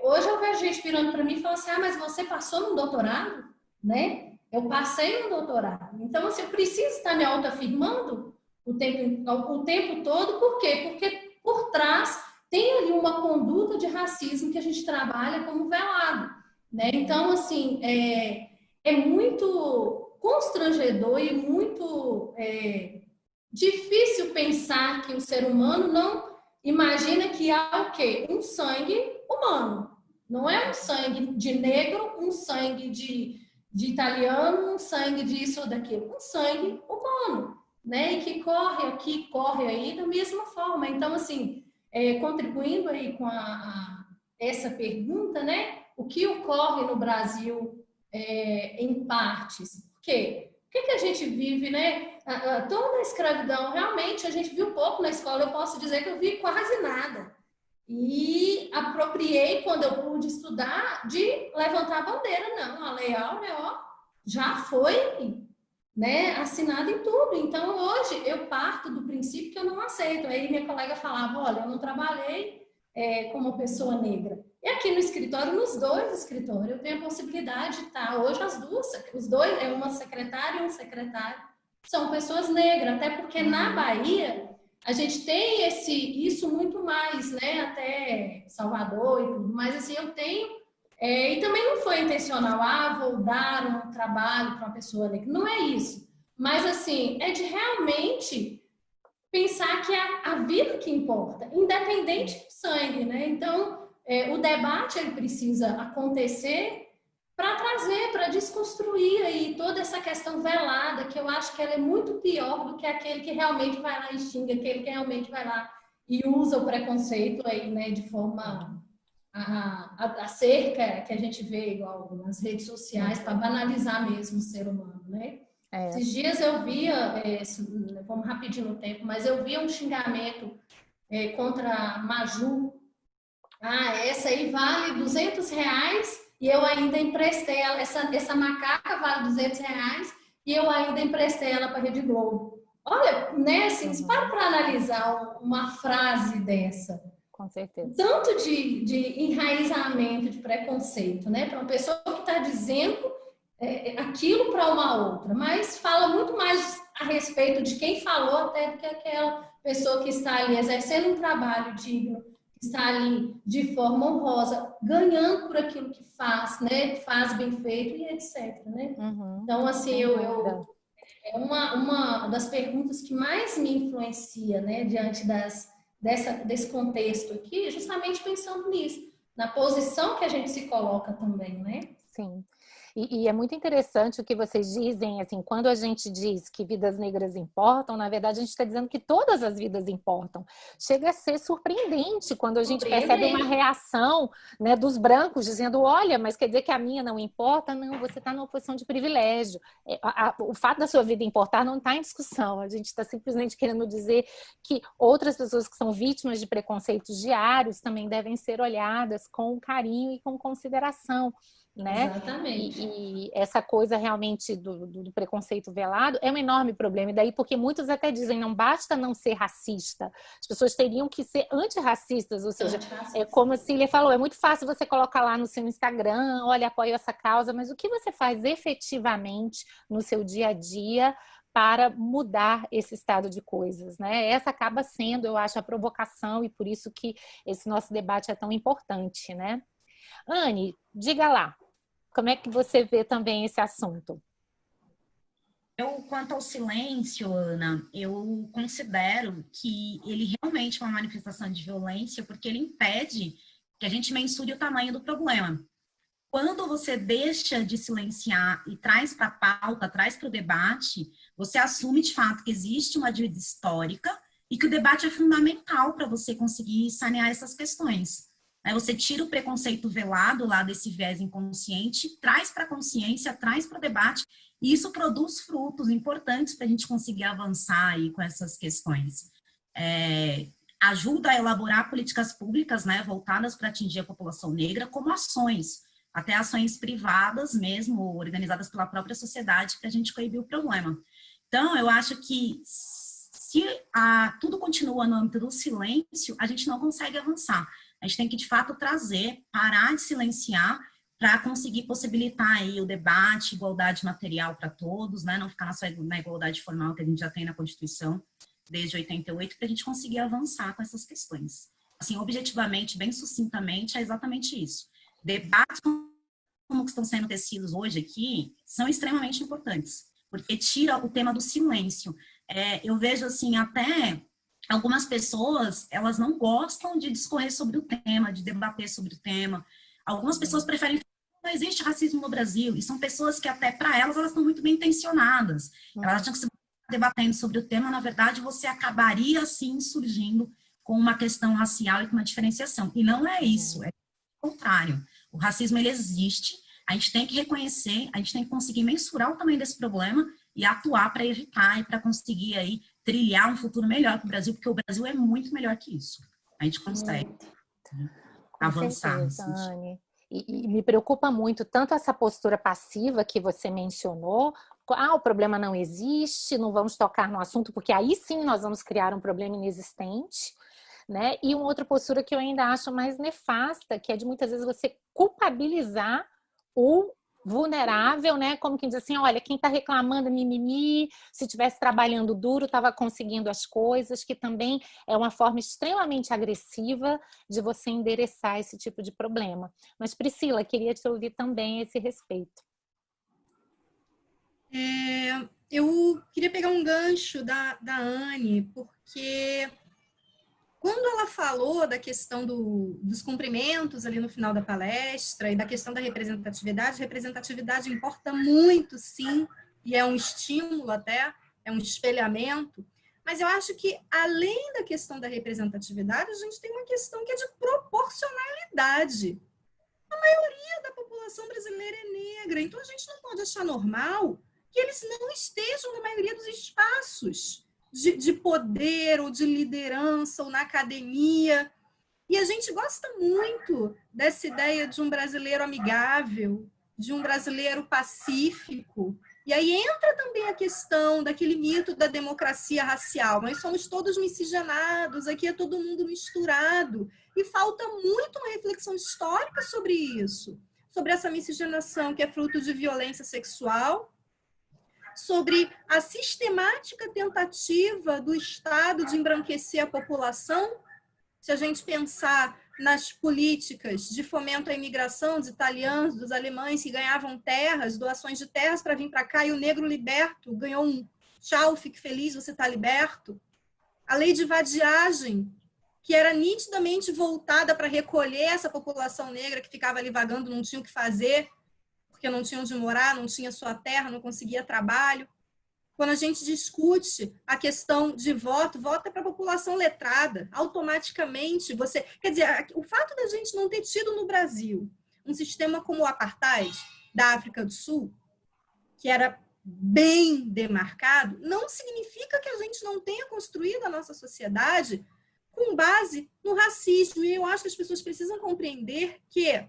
Hoje eu vejo gente virando para mim e falando assim, mas você passou no doutorado? né? Eu passei no doutorado. Então, assim, eu preciso estar me autoafirmando o tempo todo. Por quê? Porque por trás tem ali uma conduta de racismo que a gente trabalha como velado, né? Então, assim, é muito constrangedor e muito difícil pensar que o ser humano não imagina que há o quê? Um sangue humano. Não é um sangue de negro, um sangue de italiano, um sangue disso ou daquilo. Um sangue humano, né? E que corre aqui, corre aí da mesma forma. Então, assim, contribuindo aí com essa pergunta, né? O que ocorre no Brasil em partes? Por quê? O que a gente vive, né? Toda a escravidão, realmente, a gente viu pouco na escola. Eu posso dizer que eu vi quase nada. E apropriei, quando eu pude estudar, de levantar a bandeira. Não, a Lei Áurea, ó, já foi, né, assinada em tudo. Então, hoje, eu parto do princípio que eu não aceito. Aí minha colega falava, olha, eu não trabalhei como pessoa negra. E aqui no escritório, nos dois escritórios, eu tenho a possibilidade de estar hoje os dois, uma secretária e um secretário, são pessoas negras, até porque na Bahia a gente tem isso muito mais, né? Até Salvador e tudo, mas assim, eu tenho, e também não foi intencional, vou dar um trabalho para uma pessoa negra, não é isso, mas assim, é de realmente pensar que é a vida que importa, independente do sangue, né? Então, o debate ele precisa acontecer para trazer, para desconstruir aí toda essa questão velada, que eu acho que ela é muito pior do que aquele que realmente vai lá e xinga, aquele que realmente vai lá e usa o preconceito aí, né, de forma a cerca que a gente vê igual nas redes sociais para banalizar mesmo o ser humano, né? Esses dias eu via, vamos rapidinho no tempo, mas eu via um xingamento contra a Maju. Essa aí vale R$200 e eu ainda emprestei ela. Essa macaca vale R$200 e eu ainda emprestei ela para a Rede Globo. Olha, né, assim, se para analisar uma frase dessa. Com certeza. Tanto de enraizamento, de preconceito, né? Para uma pessoa que está dizendo aquilo para uma outra, mas fala muito mais a respeito de quem falou até do que aquela pessoa que está ali exercendo um trabalho digno, que está ali de forma honrosa, ganhando por aquilo que faz, né? Faz bem feito e etc, né? Então, assim, é uma das perguntas que mais me influencia, né? Diante desse contexto aqui, justamente pensando nisso, na posição que a gente se coloca também, né? Sim. E é muito interessante o que vocês dizem, assim, quando a gente diz que vidas negras importam, na verdade a gente está dizendo que todas as vidas importam. Chega a ser surpreendente quando a gente percebe uma reação, né, dos brancos dizendo, olha, mas quer dizer que a minha não importa? Não, você está numa posição de privilégio. O fato da sua vida importar não está em discussão. A gente está simplesmente querendo dizer que outras pessoas que são vítimas de preconceitos diários também devem ser olhadas com carinho e com consideração. Né? Exatamente. E essa coisa realmente do preconceito velado é um enorme problema. E daí porque muitos até dizem, não basta não ser racista, as pessoas teriam que ser antirracistas, ou seja, como a Cília falou, é muito fácil você colocar lá no seu Instagram, olha, apoio essa causa, mas o que você faz efetivamente no seu dia a dia para mudar esse estado de coisas, né? Essa acaba sendo, eu acho, a provocação e por isso que esse nosso debate é tão importante, né? Anne, diga lá, como é que você vê também esse assunto? Quanto ao silêncio, Ana, eu considero que ele realmente é uma manifestação de violência porque ele impede que a gente mensure o tamanho do problema. Quando você deixa de silenciar e traz para a pauta, traz para o debate, você assume de fato que existe uma dívida histórica e que o debate é fundamental para você conseguir sanear essas questões. Você tira o preconceito velado lá desse viés inconsciente, traz para a consciência, traz para o debate, e isso produz frutos importantes para a gente conseguir avançar aí com essas questões. Ajuda a elaborar políticas públicas, né, voltadas para atingir a população negra, como ações, até ações privadas mesmo, organizadas pela própria sociedade, para a gente coibir o problema. Então, eu acho que se tudo continua no âmbito do silêncio, a gente não consegue avançar. A gente tem que, de fato, parar de silenciar para conseguir possibilitar aí o debate, igualdade material para todos, né? Não ficar só na igualdade formal que a gente já tem na Constituição desde 88, para a gente conseguir avançar com essas questões. Assim, objetivamente, bem sucintamente, é exatamente isso. Debates como que estão sendo tecidos hoje aqui são extremamente importantes, porque tira o tema do silêncio. Eu vejo, assim, até algumas pessoas, elas não gostam de discorrer sobre o tema, de debater sobre o tema. Algumas pessoas preferem não existe racismo no Brasil, e são pessoas que até para elas estão muito bem intencionadas. Elas acham que se debatendo sobre o tema, na verdade, você acabaria, assim, surgindo com uma questão racial e com uma diferenciação. E não é isso, é o contrário. O racismo, ele existe, a gente tem que reconhecer, a gente tem que conseguir mensurar o tamanho desse problema e atuar para evitar e para conseguir aí trilhar um futuro melhor para o Brasil, porque o Brasil é muito melhor que isso. A gente consegue avançar. Com certeza, Anne. E me preocupa muito tanto essa postura passiva que você mencionou. O problema não existe, não vamos tocar no assunto, porque aí sim nós vamos criar um problema inexistente, né? E uma outra postura que eu ainda acho mais nefasta, que é de muitas vezes você culpabilizar o vulnerável, né? Como quem diz assim, olha, quem está reclamando mimimi, se estivesse trabalhando duro, estava conseguindo as coisas, que também é uma forma extremamente agressiva de você endereçar esse tipo de problema. Mas, Priscila, queria te ouvir também a esse respeito. Eu queria pegar um gancho da Anne, porque quando ela falou da questão dos cumprimentos ali no final da palestra e da questão da representatividade importa muito, sim, e é um estímulo até, é um espelhamento, mas eu acho que, além da questão da representatividade, a gente tem uma questão que é de proporcionalidade. A maioria da população brasileira é negra, então a gente não pode achar normal que eles não estejam na maioria dos espaços de poder ou de liderança ou na academia. E a gente gosta muito dessa ideia de um brasileiro amigável, de um brasileiro pacífico. E aí entra também a questão daquele mito da democracia racial. Nós somos todos miscigenados, aqui é todo mundo misturado. E falta muito uma reflexão histórica sobre isso, sobre essa miscigenação que é fruto de violência sexual, sobre a sistemática tentativa do Estado de embranquecer a população. Se a gente pensar nas políticas de fomento à imigração dos italianos, dos alemães que ganhavam terras, doações de terras para vir para cá, e o negro liberto ganhou um tchau, fique feliz, você está liberto. A lei de vadiagem, que era nitidamente voltada para recolher essa população negra que ficava ali vagando, não tinha o que fazer, porque não tinha onde morar, não tinha sua terra, não conseguia trabalho. Quando a gente discute a questão de voto é para a população letrada. Automaticamente você... Quer dizer, o fato da gente não ter tido no Brasil um sistema como o apartheid da África do Sul, que era bem demarcado, não significa que a gente não tenha construído a nossa sociedade com base no racismo. E eu acho que as pessoas precisam compreender que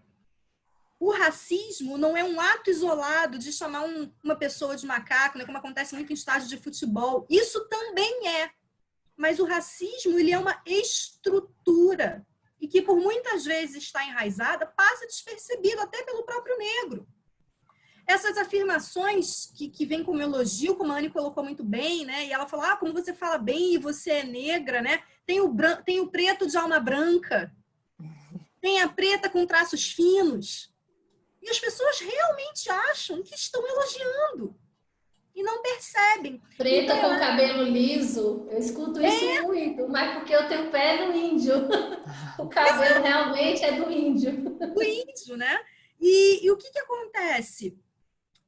o racismo não é um ato isolado de chamar uma pessoa de macaco, né, como acontece muito em estádio de futebol. Isso também é. Mas o racismo, ele é uma estrutura e que, por muitas vezes, está enraizada, passa despercebido até pelo próprio negro. Essas afirmações que vêm como elogio, como a Anne colocou muito bem, né? E ela falou, como você fala bem e você é negra, né? Tem o preto de alma branca, tem a preta com traços finos. E as pessoas realmente acham que estão elogiando e não percebem. Preta com cabelo liso, eu escuto isso muito, mas porque eu tenho pé no índio. O cabelo realmente é do índio. Do índio, né? E o que acontece?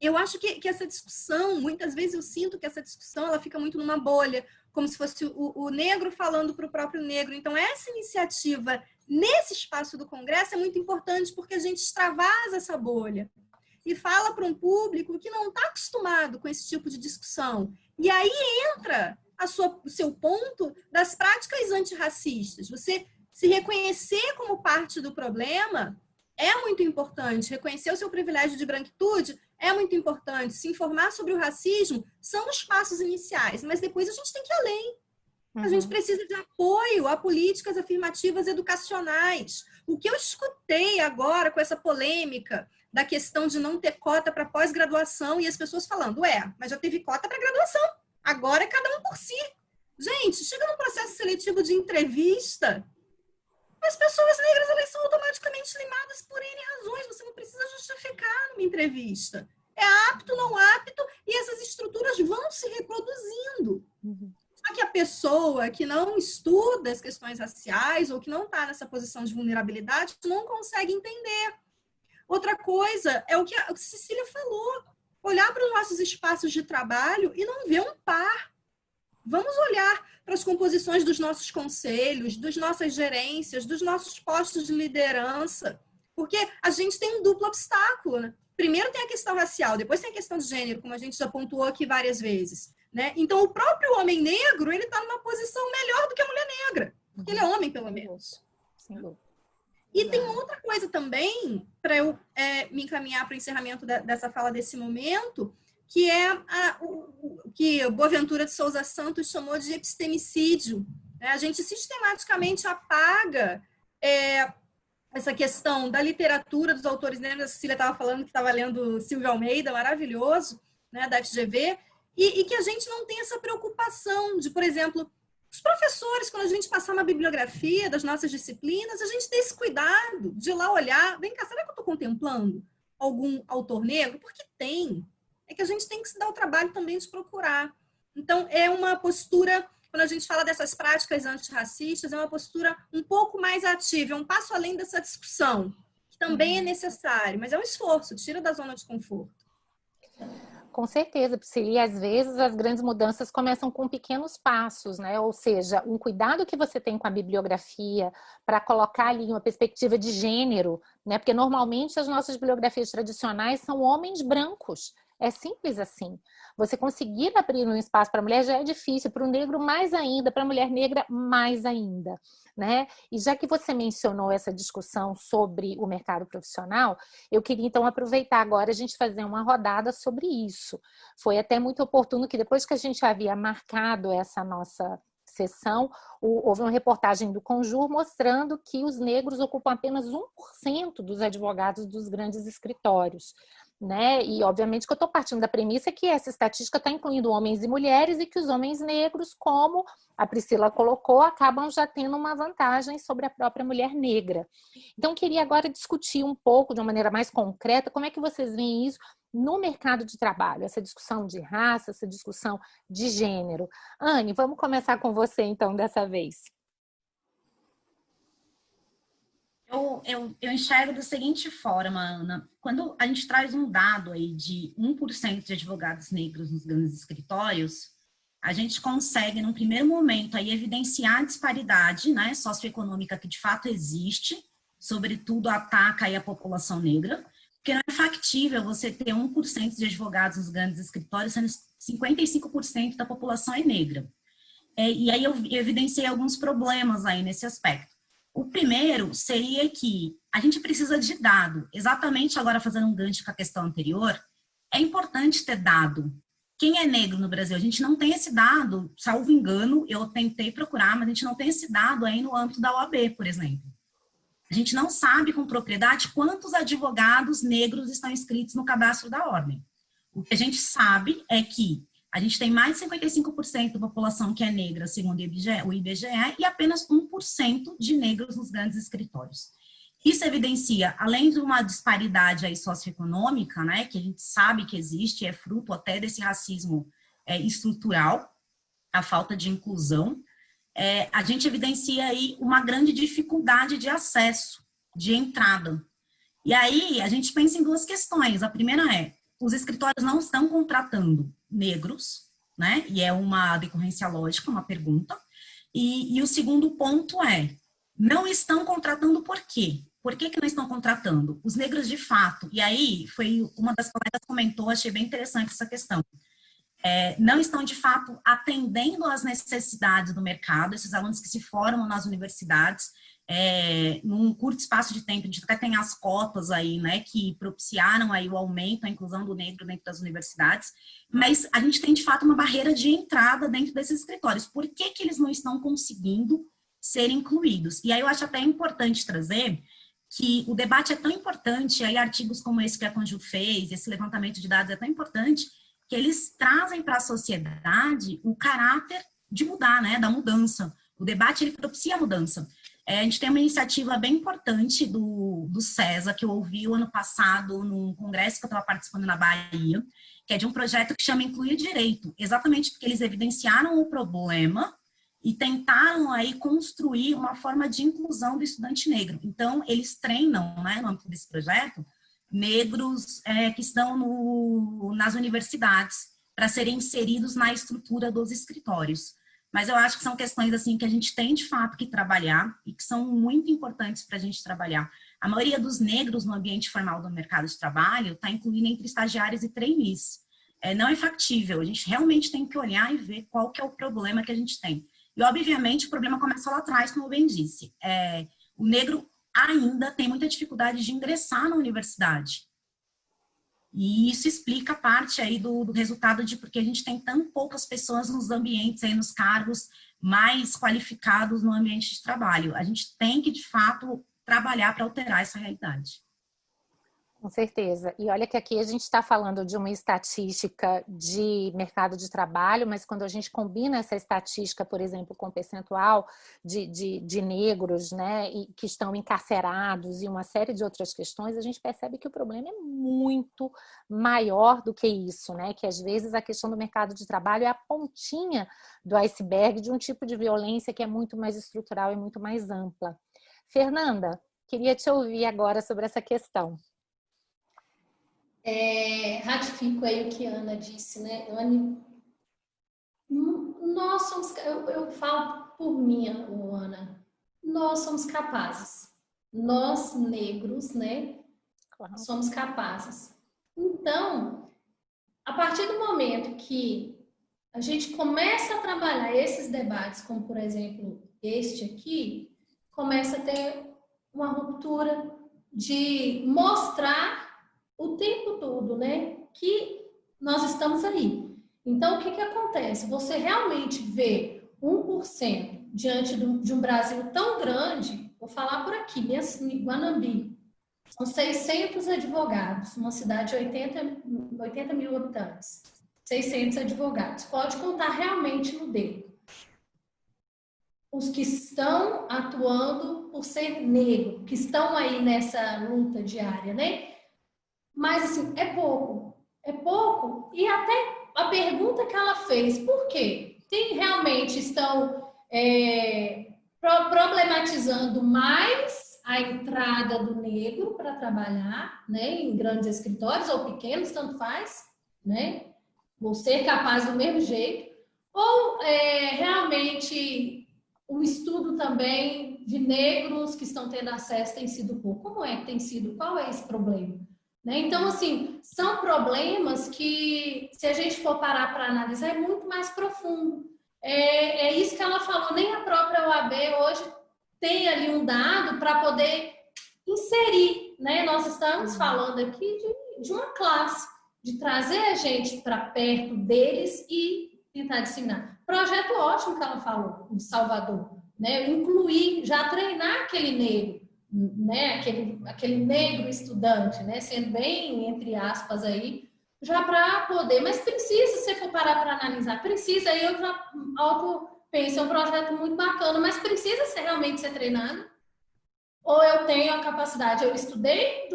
Eu acho que essa discussão, muitas vezes eu sinto que essa discussão ela fica muito numa bolha, como se fosse o negro falando para o próprio negro. Então, essa iniciativa nesse espaço do Congresso é muito importante, porque a gente extravasa essa bolha e fala para um público que não está acostumado com esse tipo de discussão. E aí entra o seu ponto das práticas antirracistas. Você se reconhecer como parte do problema é muito importante. Reconhecer o seu privilégio de branquitude é muito importante. Se informar sobre o racismo são os passos iniciais, mas depois a gente tem que ir além. A gente precisa de apoio a políticas afirmativas educacionais. O que eu escutei agora com essa polêmica da questão de não ter cota para pós-graduação e as pessoas falando, mas já teve cota para graduação, agora é cada um por si. Gente, chega num processo seletivo de entrevista, as pessoas negras elas são automaticamente limadas por N razões, você não precisa justificar numa entrevista. É apto, não apto, e essas estruturas vão se reproduzindo. Só que a pessoa que não estuda as questões raciais ou que não está nessa posição de vulnerabilidade não consegue entender. Outra coisa é o que a Cecília falou, olhar para os nossos espaços de trabalho e não ver um par. Vamos olhar para as composições dos nossos conselhos, das nossas gerências, dos nossos postos de liderança, porque a gente tem um duplo obstáculo, né? Primeiro tem a questão racial, depois tem a questão de gênero, como a gente já pontuou aqui várias vezes, né? Então, o próprio homem negro, ele está numa posição melhor do que a mulher negra, porque ele é homem, pelo menos. Sim. E tem outra coisa também, para eu me encaminhar para o encerramento dessa fala desse momento, que é o que Boaventura de Souza Santos chamou de epistemicídio. Né? A gente sistematicamente apaga essa questão da literatura dos autores negros. A Cecília estava falando que estava lendo Silvio Almeida, maravilhoso, né, da FGV, e que a gente não tem essa preocupação de, por exemplo, os professores, quando a gente passar uma bibliografia das nossas disciplinas, a gente tem esse cuidado de ir lá olhar, vem cá, será que eu estou contemplando algum autor negro? Porque tem. É que a gente tem que se dar o trabalho também de procurar. Então, é uma postura, quando a gente fala dessas práticas antirracistas, é uma postura um pouco mais ativa, é um passo além dessa discussão, que também é necessário, mas é um esforço, tira da zona de conforto. Com certeza, Priscila, e às vezes as grandes mudanças começam com pequenos passos, né? Ou seja, um cuidado que você tem com a bibliografia para colocar ali uma perspectiva de gênero, né? Porque normalmente as nossas bibliografias tradicionais são homens brancos. É simples assim. Você conseguir abrir um espaço para a mulher já é difícil, para o negro mais ainda, para a mulher negra mais ainda, né? E já que você mencionou essa discussão sobre o mercado profissional, eu queria então aproveitar agora a gente fazer uma rodada sobre isso. Foi até muito oportuno que depois que a gente havia marcado essa nossa sessão, houve uma reportagem do Conjur mostrando que os negros ocupam apenas 1% dos advogados dos grandes escritórios. Né? E obviamente que eu estou partindo da premissa que essa estatística está incluindo homens e mulheres e que os homens negros, como a Priscila colocou, acabam já tendo uma vantagem sobre a própria mulher negra. Então, queria agora discutir um pouco, de uma maneira mais concreta, como é que vocês veem isso no mercado de trabalho, essa discussão de raça, essa discussão de gênero. Anne, vamos começar com você então dessa vez. Eu enxergo da seguinte forma, Ana, quando a gente traz um dado aí de 1% de advogados negros nos grandes escritórios, a gente consegue, num primeiro momento, aí, evidenciar a disparidade, né, socioeconômica que de fato existe, sobretudo ataca aí a população negra, porque não é factível você ter 1% de advogados nos grandes escritórios, sendo 55% da população é negra. E aí eu evidenciei alguns problemas aí nesse aspecto. O primeiro seria que a gente precisa de dado. Exatamente agora, fazendo um gancho com a questão anterior, é importante ter dado. Quem é negro no Brasil? A gente não tem esse dado, salvo engano, eu tentei procurar, mas a gente não tem esse dado aí no âmbito da OAB, por exemplo. A gente não sabe com propriedade quantos advogados negros estão inscritos no cadastro da ordem. O que a gente sabe é que a gente tem mais de 55% da população que é negra, segundo o IBGE, e apenas 1% de negros nos grandes escritórios. Isso evidencia, além de uma disparidade aí socioeconômica, né, que a gente sabe que existe, é fruto até desse racismo estrutural, a falta de inclusão, a gente evidencia aí uma grande dificuldade de acesso, de entrada. E aí a gente pensa em duas questões. A primeira é, os escritórios não estão contratando negros, né? E é uma decorrência lógica, uma pergunta. E o segundo ponto é, não estão contratando por quê? Por que não estão contratando? Os negros de fato, e aí foi uma das colegas comentou, achei bem interessante essa questão, não estão de fato atendendo às necessidades do mercado, esses alunos que se formam nas universidades, num curto espaço de tempo, a gente até tem as cotas aí, né, que propiciaram aí o aumento, a inclusão do negro dentro das universidades, mas a gente tem de fato uma barreira de entrada dentro desses escritórios. Por que eles não estão conseguindo ser incluídos? E aí eu acho até importante trazer que o debate é tão importante, aí artigos como esse que a Conju fez, esse levantamento de dados é tão importante, que eles trazem para a sociedade o caráter de mudar, né, da mudança. O debate, ele propicia a mudança. A gente tem uma iniciativa bem importante do CESA, que eu ouvi o ano passado num congresso que eu estava participando na Bahia, que é de um projeto que chama Incluir Direito, exatamente porque eles evidenciaram o problema e tentaram aí construir uma forma de inclusão do estudante negro. Então, eles treinam, né, no âmbito desse projeto, negros que estão nas universidades para serem inseridos na estrutura dos escritórios. Mas eu acho que são questões assim que a gente tem de fato que trabalhar e que são muito importantes para a gente trabalhar. A maioria dos negros no ambiente formal do mercado de trabalho está incluindo entre estagiários e trainees. Não é factível, a gente realmente tem que olhar e ver qual que é o problema que a gente tem. E, obviamente, o problema começa lá atrás, como eu bem disse. O negro ainda tem muita dificuldade de ingressar na universidade. E isso explica parte aí do resultado de porque a gente tem tão poucas pessoas nos ambientes, aí, nos cargos mais qualificados no ambiente de trabalho. A gente tem que, de fato, trabalhar para alterar essa realidade. Com certeza. E olha que aqui a gente está falando de uma estatística de mercado de trabalho, mas quando a gente combina essa estatística, por exemplo, com o percentual de negros, né, e que estão encarcerados e uma série de outras questões, a gente percebe que o problema é muito maior do que isso, né? Que às vezes a questão do mercado de trabalho é a pontinha do iceberg de um tipo de violência que é muito mais estrutural e muito mais ampla. Fernanda, queria te ouvir agora sobre essa questão. Ratifico aí o que a Ana disse, né? Nós somos, eu falo por mim, Ana, nós somos capazes. Nós, negros, né? Somos capazes. Então, a partir do momento que a gente começa a trabalhar esses debates, como por exemplo este aqui, começa a ter uma ruptura de mostrar o tempo todo, né, que nós estamos aí. Então, o que acontece? Você realmente vê 1% diante de um Brasil tão grande, vou falar por aqui, Guanambi, são 600 advogados, uma cidade de 80 mil habitantes, 600 advogados, pode contar realmente no dedo. Os que estão atuando por ser negro, que estão aí nessa luta diária, né? Mas, assim, é pouco. E até a pergunta que ela fez, por quê? Realmente estão problematizando mais a entrada do negro para trabalhar, né, em grandes escritórios ou pequenos, tanto faz, né? Vou ser capaz do mesmo jeito. Ou realmente o estudo também de negros que estão tendo acesso tem sido pouco. Como é que tem sido? Qual é esse problema? Né? Então, assim, são problemas que, se a gente for parar para analisar, é muito mais profundo. É isso que ela falou, nem a própria OAB hoje tem ali um dado para poder inserir, né? Nós estamos falando aqui de uma classe, de trazer a gente para perto deles e tentar disseminar. Projeto ótimo que ela falou, de Salvador, né? Incluir, já treinar aquele negro, né, aquele negro estudante, né, sendo bem, entre aspas, aí, já para poder, mas precisa, se for parar para analisar, precisa, aí eu já penso, é um projeto muito bacana, mas precisa realmente ser treinado, ou eu tenho a capacidade, eu estudei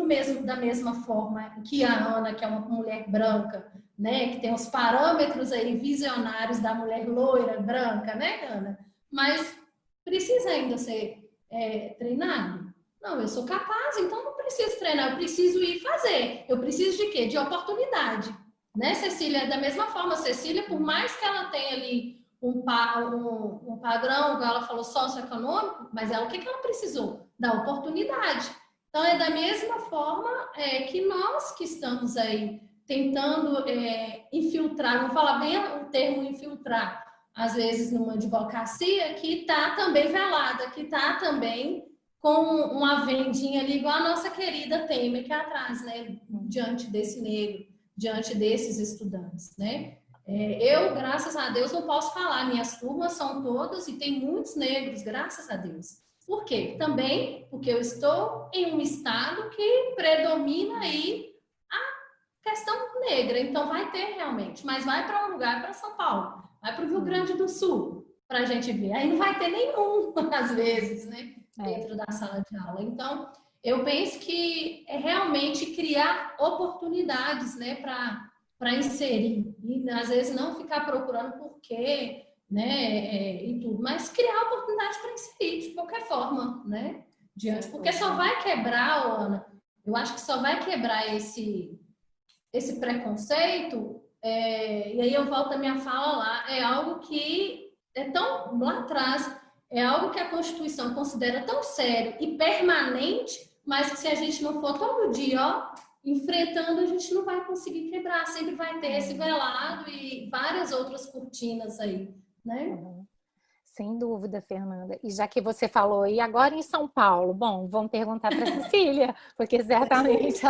da mesma forma que a Ana, que é uma mulher branca, né, que tem os parâmetros aí visionários da mulher loira, branca, né, Ana, mas precisa ainda ser treinado? Não, eu sou capaz, então não preciso treinar, eu preciso ir fazer. Eu preciso de quê? De oportunidade. Né, Cecília? Da mesma forma, Cecília, por mais que ela tenha ali um padrão, igual ela falou, socioeconômico, mas ela, o que ela precisou? Da oportunidade. Então, é da mesma forma que nós que estamos aí tentando infiltrar, vou falar bem o termo infiltrar, às vezes numa advocacia que está também velada, que está também com uma vendinha ali, igual a nossa querida Temer, que é atrás, né? Diante desse negro, diante desses estudantes, né? Eu, graças a Deus, não posso falar, minhas turmas são todas, e tem muitos negros, graças a Deus. Por quê? Também porque eu estou em um estado que predomina aí a questão negra. Então, vai ter realmente, mas vai para um lugar, para São Paulo, vai para o Rio Grande do Sul, para a gente ver. Aí não vai ter nenhum, às vezes, né? Dentro da sala de aula. Então, eu penso que é realmente criar oportunidades, né, para inserir. E, às vezes, não ficar procurando por quê, né, e tudo, mas criar oportunidade para inserir, de qualquer forma, né? Diante. Porque só vai quebrar, Ana, eu acho que só vai quebrar esse preconceito, e aí eu volto a minha fala lá, é algo que é tão lá atrás, é algo que a Constituição considera tão sério e permanente, mas que se a gente não for todo dia, ó, enfrentando, a gente não vai conseguir quebrar, sempre vai ter esse velado e várias outras cortinas aí, né? Sem dúvida, Fernanda. E já que você falou, e agora em São Paulo? Bom, vamos perguntar para a Cecília, porque certamente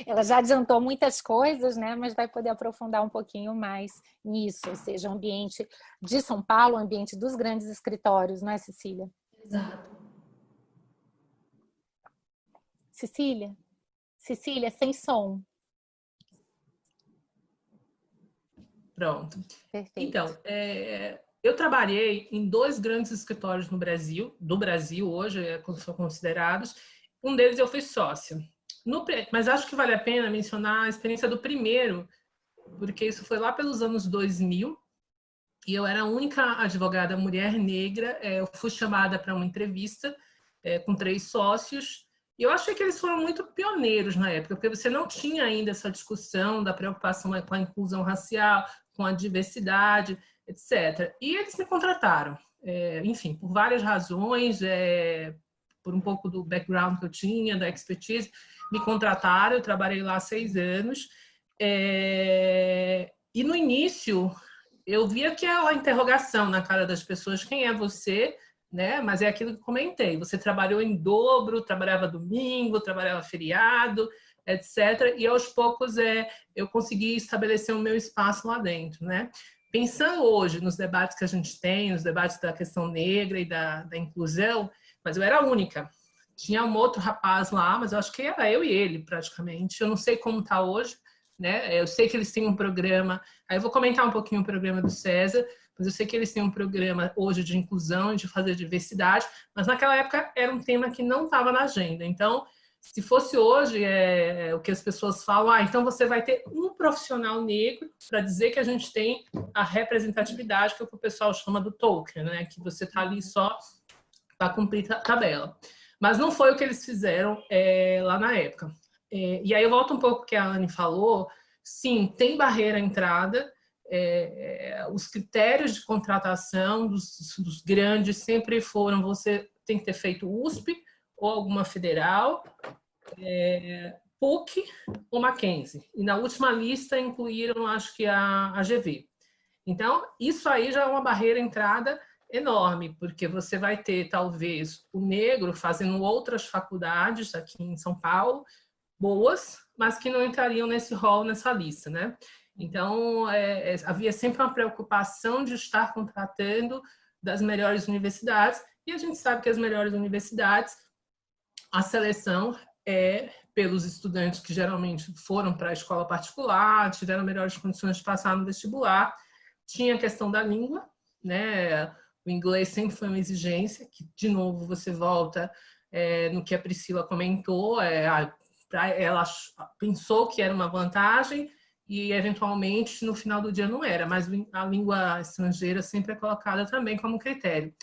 ela já adiantou muitas coisas, né? Mas vai poder aprofundar um pouquinho mais nisso, ou seja, o ambiente de São Paulo, o ambiente dos grandes escritórios, não é, Cecília? Exato. Cecília, sem som. Pronto. Perfeito. Então, eu trabalhei em 2 grandes escritórios no Brasil, do Brasil hoje, são considerados. Um deles eu fui sócia. Mas acho que vale a pena mencionar a experiência do primeiro, porque isso foi lá pelos anos 2000, e eu era a única advogada mulher negra. Eu fui chamada para uma entrevista com 3 sócios, e eu achei que eles foram muito pioneiros na época, porque você não tinha ainda essa discussão da preocupação com a inclusão racial, com a diversidade, etc. E eles me contrataram, enfim, por várias razões, por um pouco do background que eu tinha, da expertise, me contrataram. Eu trabalhei lá 6 anos, e no início eu via aquela interrogação na cara das pessoas: quem é você? Né? Mas é aquilo que comentei, você trabalhou em dobro, trabalhava domingo, trabalhava feriado, etc. E aos poucos eu consegui estabelecer o meu espaço lá dentro, né? Pensando hoje nos debates que a gente tem, nos debates da questão negra e da inclusão, mas eu era a única. Tinha um outro rapaz lá, mas eu acho que era eu e ele, praticamente. Eu não sei como está hoje, né? Eu sei que eles têm um programa, aí eu vou comentar um pouquinho o programa do César, mas eu sei que eles têm um programa hoje de inclusão e de fazer diversidade, mas naquela época era um tema que não estava na agenda. Então, se fosse hoje, o que as pessoas falam, então você vai ter um profissional negro para dizer que a gente tem a representatividade, que é o que o pessoal chama do token, né? Que você está ali só para cumprir a tabela. Mas não foi o que eles fizeram lá na época. E aí eu volto um pouco ao que a Anne falou. Sim, tem barreira à entrada. Os critérios de contratação dos grandes sempre foram: você tem que ter feito USP ou alguma federal, PUC ou Mackenzie. E na última lista incluíram, acho que a GV. Então, isso aí já é uma barreira à entrada enorme, porque você vai ter, talvez, o negro fazendo outras faculdades aqui em São Paulo, boas, mas que não entrariam nesse rol, nessa lista, né? Então, havia sempre uma preocupação de estar contratando das melhores universidades, e a gente sabe que as melhores universidades, a seleção é pelos estudantes que geralmente foram para a escola particular, tiveram melhores condições de passar no vestibular. Tinha a questão da língua, né? O inglês sempre foi uma exigência, que, de novo, você volta no que a Priscila comentou. Ela pensou que era uma vantagem, e eventualmente no final do dia não era, mas a língua estrangeira sempre é colocada também como critério.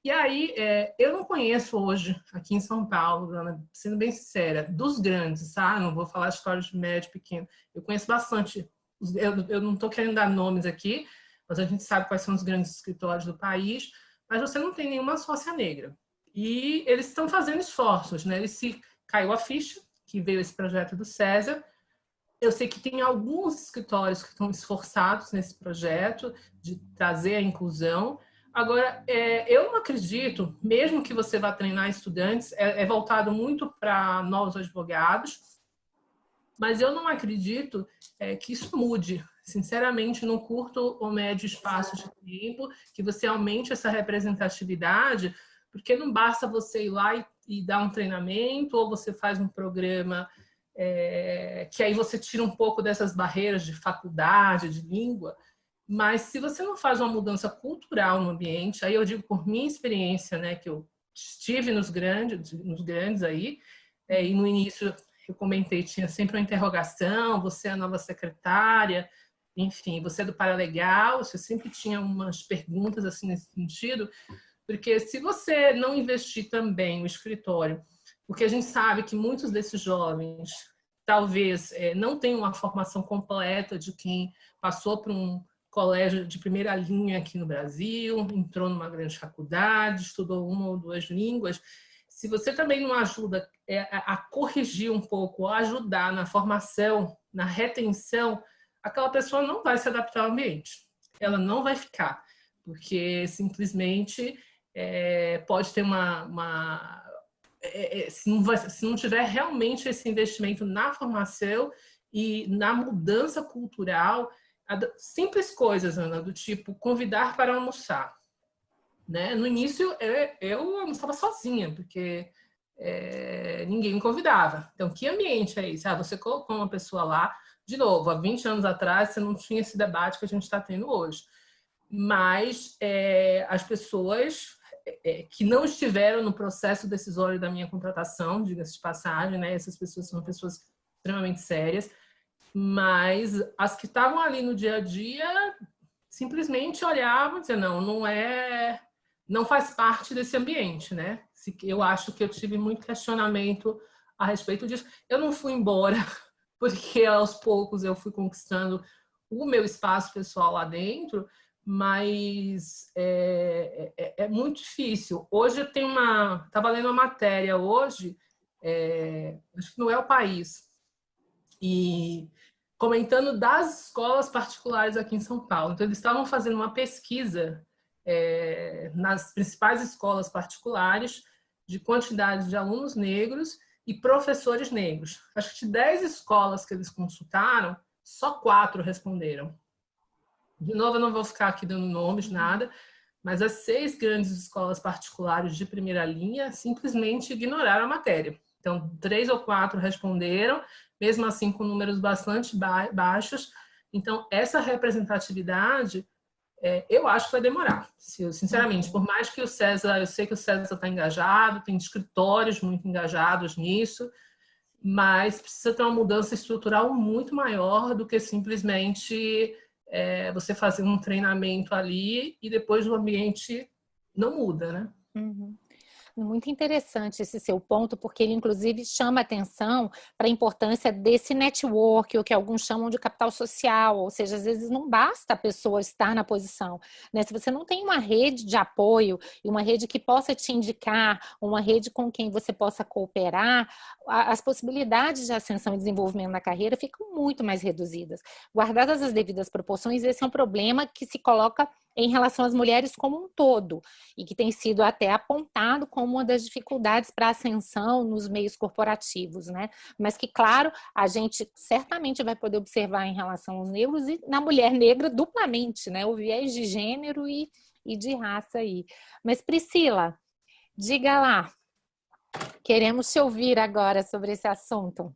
E aí, eu não conheço hoje, aqui em São Paulo, sendo bem sincera, dos grandes, tá? Não vou falar histórias de médio, pequeno. Eu conheço bastante. Eu não estou querendo dar nomes aqui, mas a gente sabe quais são os grandes escritórios do país, mas você não tem nenhuma sócia negra. E eles estão fazendo esforços, né? Caiu a ficha, que veio esse projeto do César. Eu sei que tem alguns escritórios que estão esforçados nesse projeto de trazer a inclusão. Agora, eu não acredito, mesmo que você vá treinar estudantes, voltado muito para novos advogados, mas eu não acredito que isso mude, sinceramente, no curto ou médio espaço de tempo, que você aumente essa representatividade, Porque não basta você ir lá e dar um treinamento, ou você faz um programa que aí você tira um pouco dessas barreiras de faculdade, de língua, mas se você não faz uma mudança cultural no ambiente, aí eu digo por minha experiência, né, que eu estive nos grandes aí, e no início eu comentei, tinha sempre uma interrogação, você é a nova secretária, enfim, você é do paralegal, você sempre tinha umas perguntas assim nesse sentido, porque se você não investir também no escritório, porque a gente sabe que muitos desses jovens talvez não tenham uma formação completa de quem passou por um colégio de primeira linha aqui no Brasil, entrou numa grande faculdade, estudou uma ou duas línguas. Se você também não ajuda a corrigir um pouco, a ajudar na formação, na retenção, aquela pessoa não vai se adaptar ao ambiente. Ela não vai ficar, porque simplesmente pode ter se não tiver realmente esse investimento na formação e na mudança cultural, simples coisas, Ana, do tipo convidar para almoçar. Né? No início, eu almoçava sozinha, porque ninguém me convidava. Então, que ambiente é esse? Você colocou uma pessoa lá, de novo, há 20 anos atrás, você não tinha esse debate que a gente está tendo hoje. Mas as pessoas que não estiveram no processo decisório da minha contratação, diga-se de passagem, né? Essas pessoas são pessoas extremamente sérias, mas as que estavam ali no dia a dia simplesmente olhavam e diziam, não faz parte desse ambiente, né? Eu acho que eu tive muito questionamento a respeito disso. Eu não fui embora, porque aos poucos eu fui conquistando o meu espaço pessoal lá dentro, mas é muito difícil. Hoje eu tenho estava lendo uma matéria hoje, acho que não é o País, e comentando das escolas particulares aqui em São Paulo. Então, eles estavam fazendo uma pesquisa nas principais escolas particulares de quantidade de alunos negros e professores negros. Acho que de 10 escolas que eles consultaram, só 4 responderam. De novo, eu não vou ficar aqui dando nomes, nada, mas as 6 grandes escolas particulares de primeira linha simplesmente ignoraram a matéria. Então, 3 ou 4 responderam, mesmo assim com números bastante baixos. Então, essa representatividade, eu acho que vai demorar. Sinceramente, por mais que eu sei que o César está engajado, tem escritórios muito engajados nisso, mas precisa ter uma mudança estrutural muito maior do que simplesmente você fazer um treinamento ali e depois o ambiente não muda, né? Uhum. Muito interessante esse seu ponto, porque ele, inclusive, chama atenção para a importância desse network, o que alguns chamam de capital social, ou seja, às vezes não basta a pessoa estar na posição, né? Se você não tem uma rede de apoio e uma rede que possa te indicar, uma rede com quem você possa cooperar, as possibilidades de ascensão e desenvolvimento na carreira ficam muito mais reduzidas. Guardadas as devidas proporções, esse é um problema que se coloca em relação às mulheres como um todo, e que tem sido até apontado como uma das dificuldades para a ascensão nos meios corporativos, né? Mas que, claro, a gente certamente vai poder observar em relação aos negros e na mulher negra duplamente, né? O viés de gênero e de raça aí. Mas, Priscila, diga lá, queremos te ouvir agora sobre esse assunto.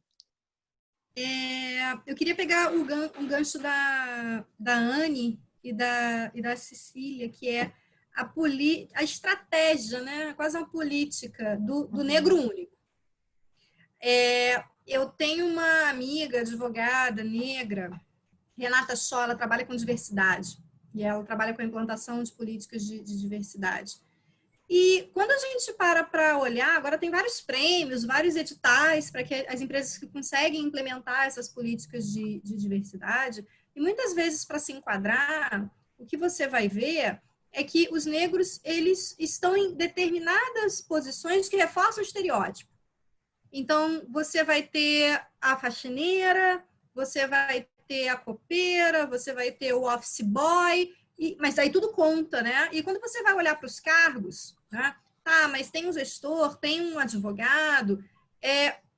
Eu queria pegar um gancho da Anne e da Cecília, que é a estratégia, né? Quase uma política do negro único. Eu tenho uma amiga advogada negra, Renata Shaw, ela trabalha com diversidade, e ela trabalha com a implantação de políticas de diversidade. E quando a gente para olhar, agora tem vários prêmios, vários editais para que as empresas que conseguem implementar essas políticas de diversidade, e muitas vezes, para se enquadrar, o que você vai ver é que os negros, eles estão em determinadas posições que reforçam o estereótipo. Então, você vai ter a faxineira, você vai ter a copeira, você vai ter o office boy, mas aí tudo conta, né? E quando você vai olhar para os cargos, né? Mas tem um gestor, tem um advogado,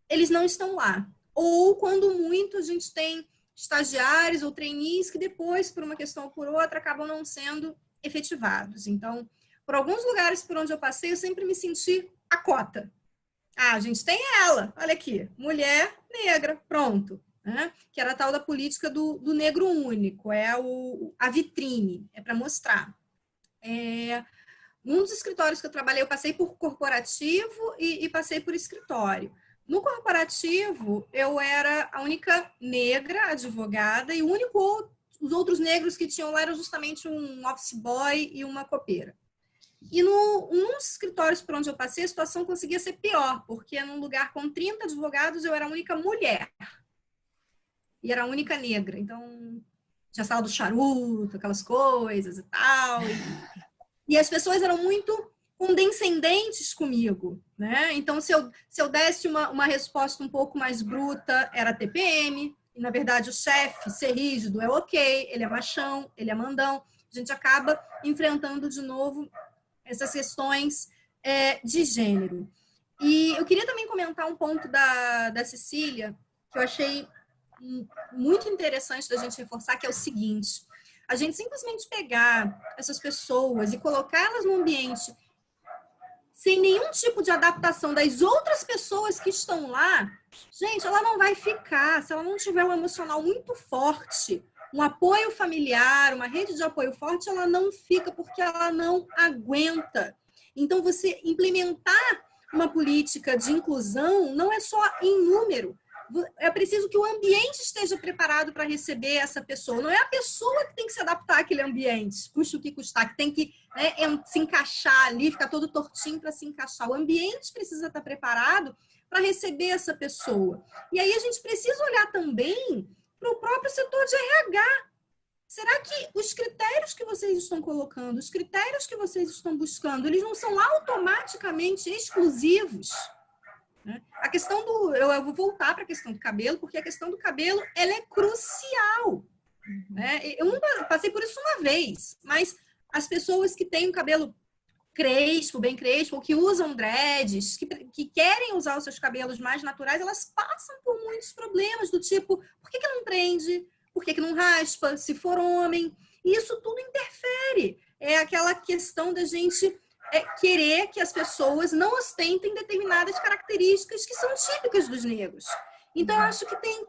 eles não estão lá. Ou, quando muito, a gente tem estagiários ou trainees que depois, por uma questão ou por outra, acabam não sendo efetivados. Então, por alguns lugares por onde eu passei, eu sempre me senti a cota. Ah, a gente tem ela, olha aqui, mulher negra, pronto. Né? Que era a tal da política do negro único, é a vitrine, é para mostrar. Num dos escritórios que eu trabalhei, eu passei por corporativo e passei por escritório. No corporativo, eu era a única negra advogada e os outros negros que tinham lá eram justamente um office boy e uma copeira. E num dos escritórios por onde eu passei, a situação conseguia ser pior, porque num lugar com 30 advogados, eu era a única mulher. E era a única negra. Então, tinha sala do charuto, aquelas coisas e tal. E as pessoas eram muito condescendentes comigo, né? Então, se eu desse uma resposta um pouco mais bruta, era TPM. E, na verdade, o chefe ser rígido é ok, ele é machão, ele é mandão. A gente acaba enfrentando de novo essas questões de gênero. E eu queria também comentar um ponto da Cecília, que eu achei muito interessante da gente reforçar, que é o seguinte: a gente simplesmente pegar essas pessoas e colocá-las num ambiente sem nenhum tipo de adaptação das outras pessoas que estão lá, gente, ela não vai ficar. Se ela não tiver um emocional muito forte, um apoio familiar, uma rede de apoio forte, ela não fica, porque ela não aguenta. Então, você implementar uma política de inclusão não é só em número. É preciso que o ambiente esteja preparado para receber essa pessoa. Não é a pessoa que tem que se adaptar àquele ambiente, custe o que custar, que tem que se encaixar ali, ficar todo tortinho para se encaixar. O ambiente precisa estar preparado para receber essa pessoa. E aí a gente precisa olhar também para o próprio setor de RH. Será que os critérios que vocês estão colocando, os critérios que vocês estão buscando, eles não são automaticamente exclusivos? A questão eu vou voltar para a questão do cabelo, porque a questão do cabelo, ela é crucial. Eu não passei por isso uma vez, mas as pessoas que têm o cabelo crespo, bem crespo, ou que usam dreads, que querem usar os seus cabelos mais naturais, elas passam por muitos problemas do tipo, por que não prende? Por que não raspa? Se for homem? E isso tudo interfere. É aquela questão da gente querer que as pessoas não ostentem determinadas características que são típicas dos negros. Então, eu acho que tem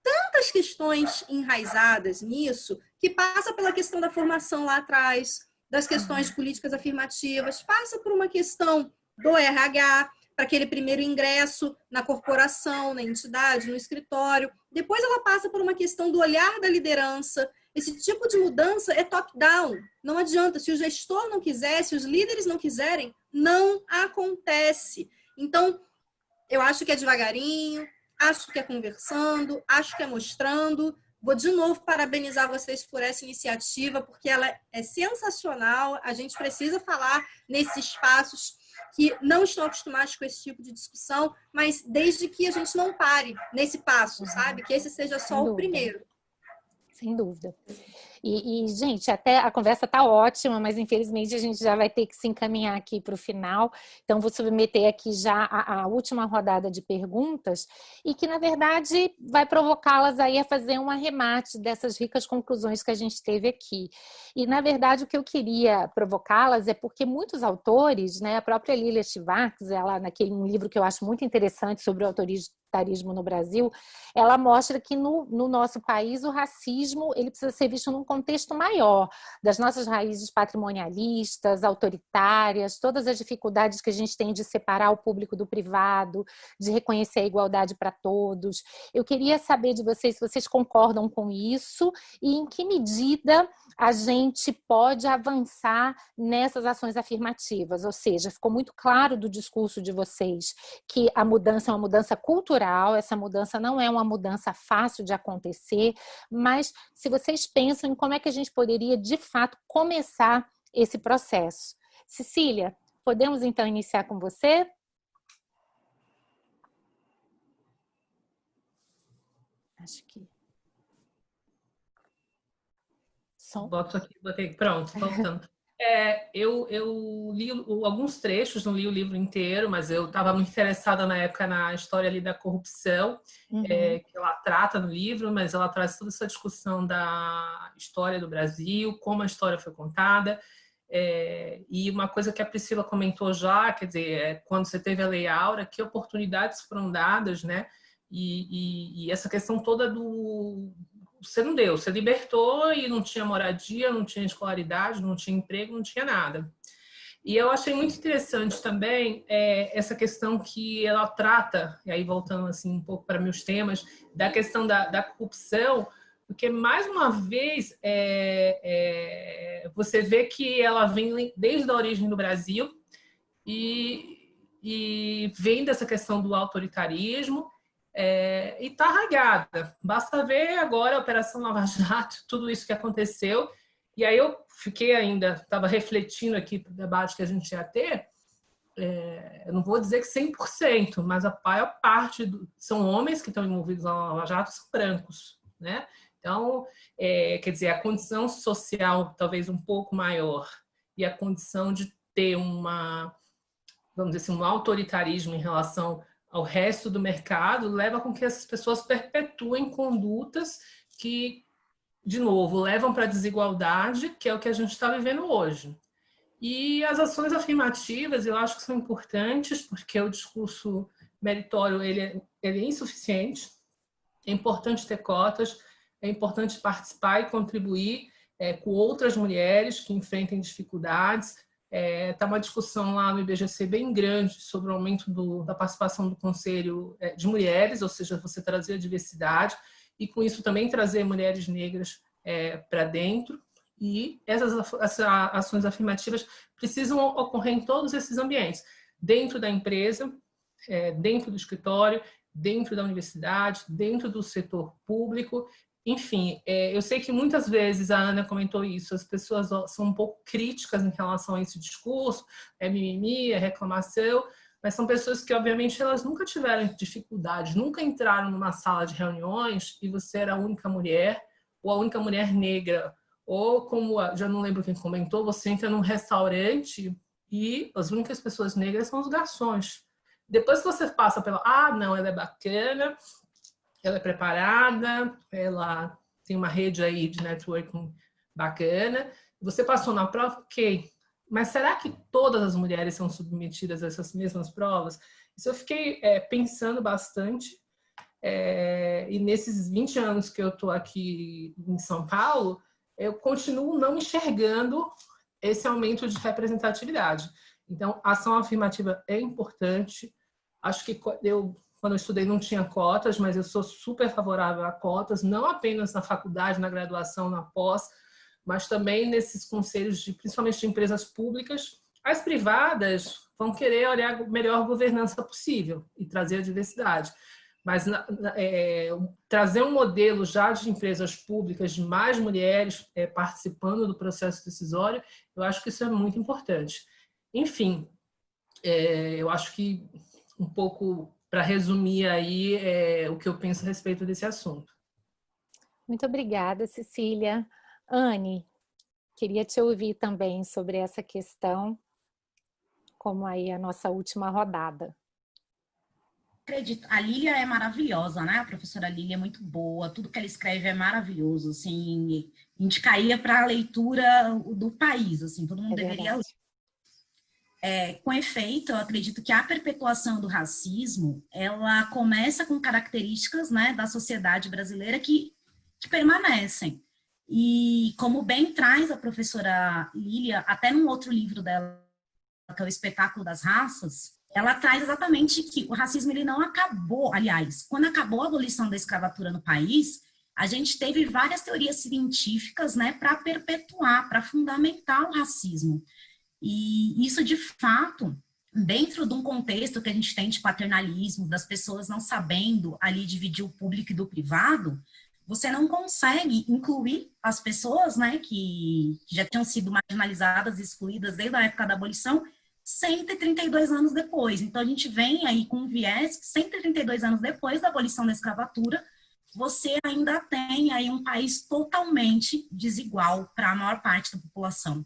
tantas questões enraizadas nisso, que passa pela questão da formação lá atrás, das questões de políticas afirmativas, passa por uma questão do RH, para aquele primeiro ingresso na corporação, na entidade, no escritório. Depois ela passa por uma questão do olhar da liderança. Esse tipo de mudança é top-down. Não adianta. Se o gestor não quiser, se os líderes não quiserem, não acontece. Então, eu acho que é devagarinho, acho que é conversando, acho que é mostrando. Vou de novo parabenizar vocês por essa iniciativa, porque ela é sensacional. A gente precisa falar nesses espaços que não estão acostumados com esse tipo de discussão, mas desde que a gente não pare nesse passo, sabe? Que esse seja só o primeiro. Sem dúvida. Gente, até a conversa está ótima, mas infelizmente a gente já vai ter que se encaminhar aqui para o final. Então, vou submeter aqui já a última rodada de perguntas e que, na verdade, vai provocá-las aí a fazer um arremate dessas ricas conclusões que a gente teve aqui. E, na verdade, o que eu queria provocá-las é porque muitos autores, né, a própria Lilia Schwartz, ela, um livro que eu acho muito interessante sobre o autoritarismo no Brasil, ela mostra que no nosso país o racismo ele precisa ser visto num contexto maior, das nossas raízes patrimonialistas, autoritárias, todas as dificuldades que a gente tem de separar o público do privado, de reconhecer a igualdade para todos. Eu queria saber de vocês se vocês concordam com isso e em que medida a gente pode avançar nessas ações afirmativas, ou seja, ficou muito claro do discurso de vocês que a mudança é uma mudança cultural, essa mudança não é uma mudança fácil de acontecer, mas se vocês pensam em como é que a gente poderia, de fato, começar esse processo. Cecília, podemos então iniciar com você? Acho que... Botei, pronto, voltando. Eu li alguns trechos, não li o livro inteiro, mas eu estava muito interessada na época na história ali da corrupção, que ela trata no livro, mas ela traz toda essa discussão da história do Brasil, como a história foi contada. E uma coisa que a Priscila comentou já, quer dizer, quando você teve a Lei Áurea, que oportunidades foram dadas, né? E essa questão toda do... Você não deu, você libertou e não tinha moradia, não tinha escolaridade, não tinha emprego, não tinha nada. E eu achei muito interessante também essa questão que ela trata, e aí voltando assim um pouco para meus temas, da questão da corrupção, porque, mais uma vez, você vê que ela vem desde a origem do Brasil e vem dessa questão do autoritarismo e está arraigada. Basta ver agora a Operação Lava Jato, tudo isso que aconteceu. E aí eu estava refletindo aqui para o debate que a gente ia ter, eu não vou dizer que 100%, mas a maior parte são homens que estão envolvidos na Lava Jato, são brancos, né? Então, quer dizer, a condição social talvez um pouco maior e a condição de ter vamos dizer assim, um autoritarismo em relação ao resto do mercado leva com que essas pessoas perpetuem condutas que, de novo, levam para a desigualdade, que é o que a gente está vivendo hoje. E as ações afirmativas, eu acho que são importantes, porque o discurso meritório ele é insuficiente, é importante ter cotas, é importante participar e contribuir com outras mulheres que enfrentem dificuldades. Está uma discussão lá no IBGC bem grande sobre o aumento da participação do Conselho de Mulheres, ou seja, você trazer a diversidade e, com isso, também trazer mulheres negras para dentro. E essas ações afirmativas precisam ocorrer em todos esses ambientes, dentro da empresa, dentro do escritório, dentro da universidade, dentro do setor público. Enfim, eu sei que muitas vezes, a Ana comentou isso, as pessoas são um pouco críticas em relação a esse discurso, mimimi, reclamação, mas são pessoas que, obviamente, elas nunca tiveram dificuldade, nunca entraram numa sala de reuniões e você era a única mulher, ou a única mulher negra, ou como, já não lembro quem comentou, você entra num restaurante e as únicas pessoas negras são os garçons. Depois que você passa pela, não, ela é bacana, ela é preparada, ela tem uma rede aí de networking bacana. Você passou na prova, ok. Mas será que todas as mulheres são submetidas a essas mesmas provas? Isso eu fiquei pensando bastante. E nesses 20 anos que eu estou aqui em São Paulo, eu continuo não enxergando esse aumento de representatividade. Então, a ação afirmativa é importante. Acho que quando eu estudei não tinha cotas, mas eu sou super favorável a cotas, não apenas na faculdade, na graduação, na pós, mas também nesses conselhos, principalmente de empresas públicas. As privadas vão querer olhar a melhor governança possível e trazer a diversidade. Mas trazer um modelo já de empresas públicas, de mais mulheres participando do processo decisório, eu acho que isso é muito importante. Enfim, eu acho que um pouco... para resumir aí o que eu penso a respeito desse assunto. Muito obrigada, Cecília. Anne, queria te ouvir também sobre essa questão, como aí a nossa última rodada. Acredito, a Lília é maravilhosa, né? A professora Lília é muito boa, tudo que ela escreve é maravilhoso, assim, indicaria para a leitura do país, assim, todo mundo deveria ler. Com efeito, eu acredito que a perpetuação do racismo, ela começa com características, né, da sociedade brasileira que permanecem. E como bem traz a professora Lília, até num outro livro dela, que é o Espetáculo das Raças, ela traz exatamente que o racismo ele não acabou. Aliás, quando acabou a abolição da escravatura no país, a gente teve várias teorias científicas, né, para perpetuar, para fundamentar o racismo. E isso, de fato, dentro de um contexto que a gente tem de paternalismo, das pessoas não sabendo ali dividir o público e do privado, você não consegue incluir as pessoas, né, que já tinham sido marginalizadas, excluídas desde a época da abolição, 132 anos depois. Então, a gente vem aí com um viés que 132 anos depois da abolição da escravatura, você ainda tem aí um país totalmente desigual para a maior parte da população.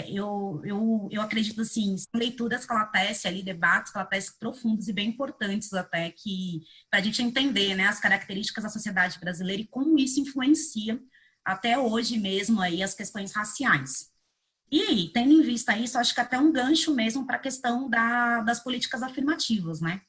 Eu acredito, assim, são leituras que ela tece ali, debates que ela tece profundos e bem importantes até, que para a gente entender, né, as características da sociedade brasileira e como isso influencia até hoje mesmo aí as questões raciais. E, tendo em vista isso, acho que até um gancho mesmo para a questão das políticas afirmativas, né?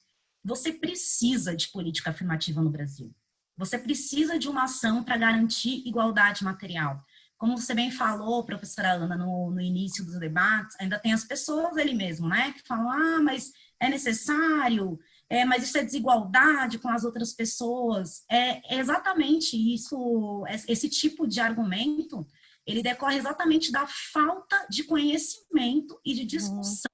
Você precisa de política afirmativa no Brasil. Você precisa de uma ação para garantir igualdade material. Como você bem falou, professora Ana, no início dos debates, ainda tem as pessoas ali mesmo, né? Que falam, mas é necessário, mas isso é desigualdade com as outras pessoas. É exatamente isso, esse tipo de argumento, ele decorre exatamente da falta de conhecimento e de discussão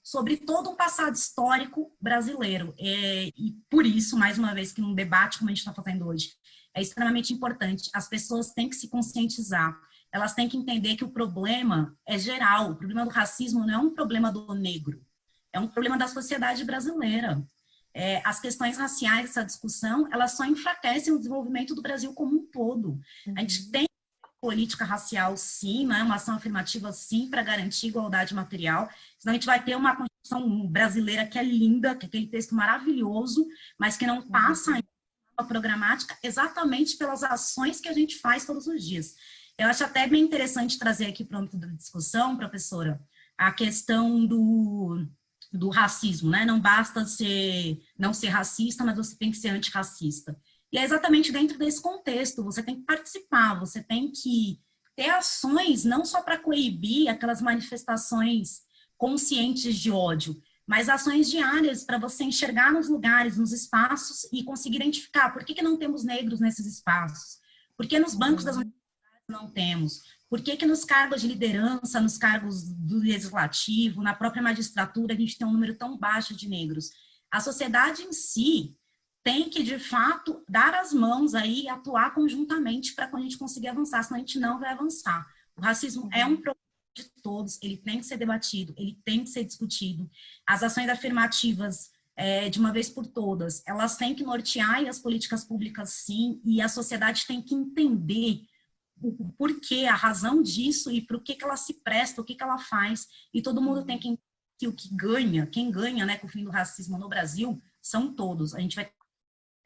sobre todo o passado histórico brasileiro. E por isso, mais uma vez, que num debate como a gente está fazendo hoje, é extremamente importante. As pessoas têm que se conscientizar. Elas têm que entender que o problema é geral. O problema do racismo não é um problema do negro. É um problema da sociedade brasileira. As questões raciais, essa discussão, elas só enfraquecem o desenvolvimento do Brasil como um todo. A gente tem política racial, sim, né? Uma ação afirmativa, sim, para garantir igualdade material. Senão a gente vai ter uma Constituição brasileira que é linda, que é aquele texto maravilhoso, mas que não passa a programática exatamente pelas ações que a gente faz todos os dias. Eu acho até bem interessante trazer aqui para o âmbito da discussão, professora, a questão do racismo, né? Não basta não ser racista, mas você tem que ser antirracista. E é exatamente dentro desse contexto, você tem que participar, você tem que ter ações não só para coibir aquelas manifestações conscientes de ódio, mas ações diárias para você enxergar nos lugares, nos espaços e conseguir identificar por que não temos negros nesses espaços, por que nos bancos das universidades não temos, por que nos cargos de liderança, nos cargos do legislativo, na própria magistratura, a gente tem um número tão baixo de negros. A sociedade em si tem que, de fato, dar as mãos aí e atuar conjuntamente para que a gente consiga avançar, senão a gente não vai avançar. O racismo é um problema de todos, ele tem que ser debatido, ele tem que ser discutido. As ações afirmativas, de uma vez por todas, elas têm que nortear as políticas públicas, sim, e a sociedade tem que entender o porquê, a razão disso e para o que ela se presta, o que ela faz, e todo mundo tem que entender que o que ganha, quem ganha, né, com o fim do racismo no Brasil, são todos. A gente vai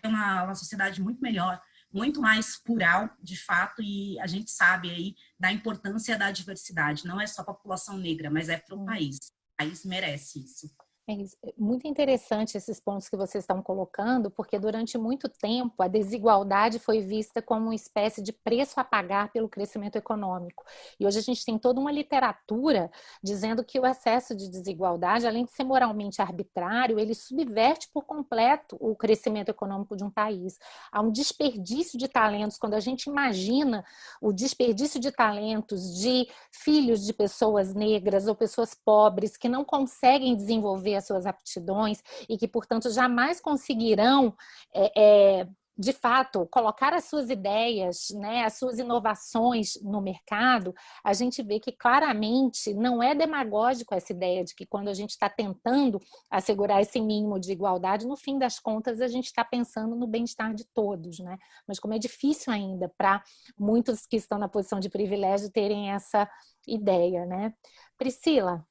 uma sociedade muito melhor, muito mais plural, de fato, e a gente sabe aí da importância da diversidade. Não é só para a população negra, mas é para o país. O país merece isso. É muito interessante esses pontos que vocês estão colocando, porque durante muito tempo a desigualdade foi vista como uma espécie de preço a pagar pelo crescimento econômico. E hoje a gente tem toda uma literatura dizendo que o excesso de desigualdade, além de ser moralmente arbitrário, ele subverte por completo o crescimento econômico de um país. Há um desperdício de talentos. Quando a gente imagina o desperdício de talentos de filhos de pessoas negras ou pessoas pobres que não conseguem desenvolver as suas aptidões e que, portanto, jamais conseguirão, de fato, colocar as suas ideias, né, as suas inovações no mercado, a gente vê que claramente não é demagógico essa ideia de que quando a gente está tentando assegurar esse mínimo de igualdade, no fim das contas a gente está pensando no bem-estar de todos, né? Mas como é difícil ainda para muitos que estão na posição de privilégio terem essa ideia, né? Priscila,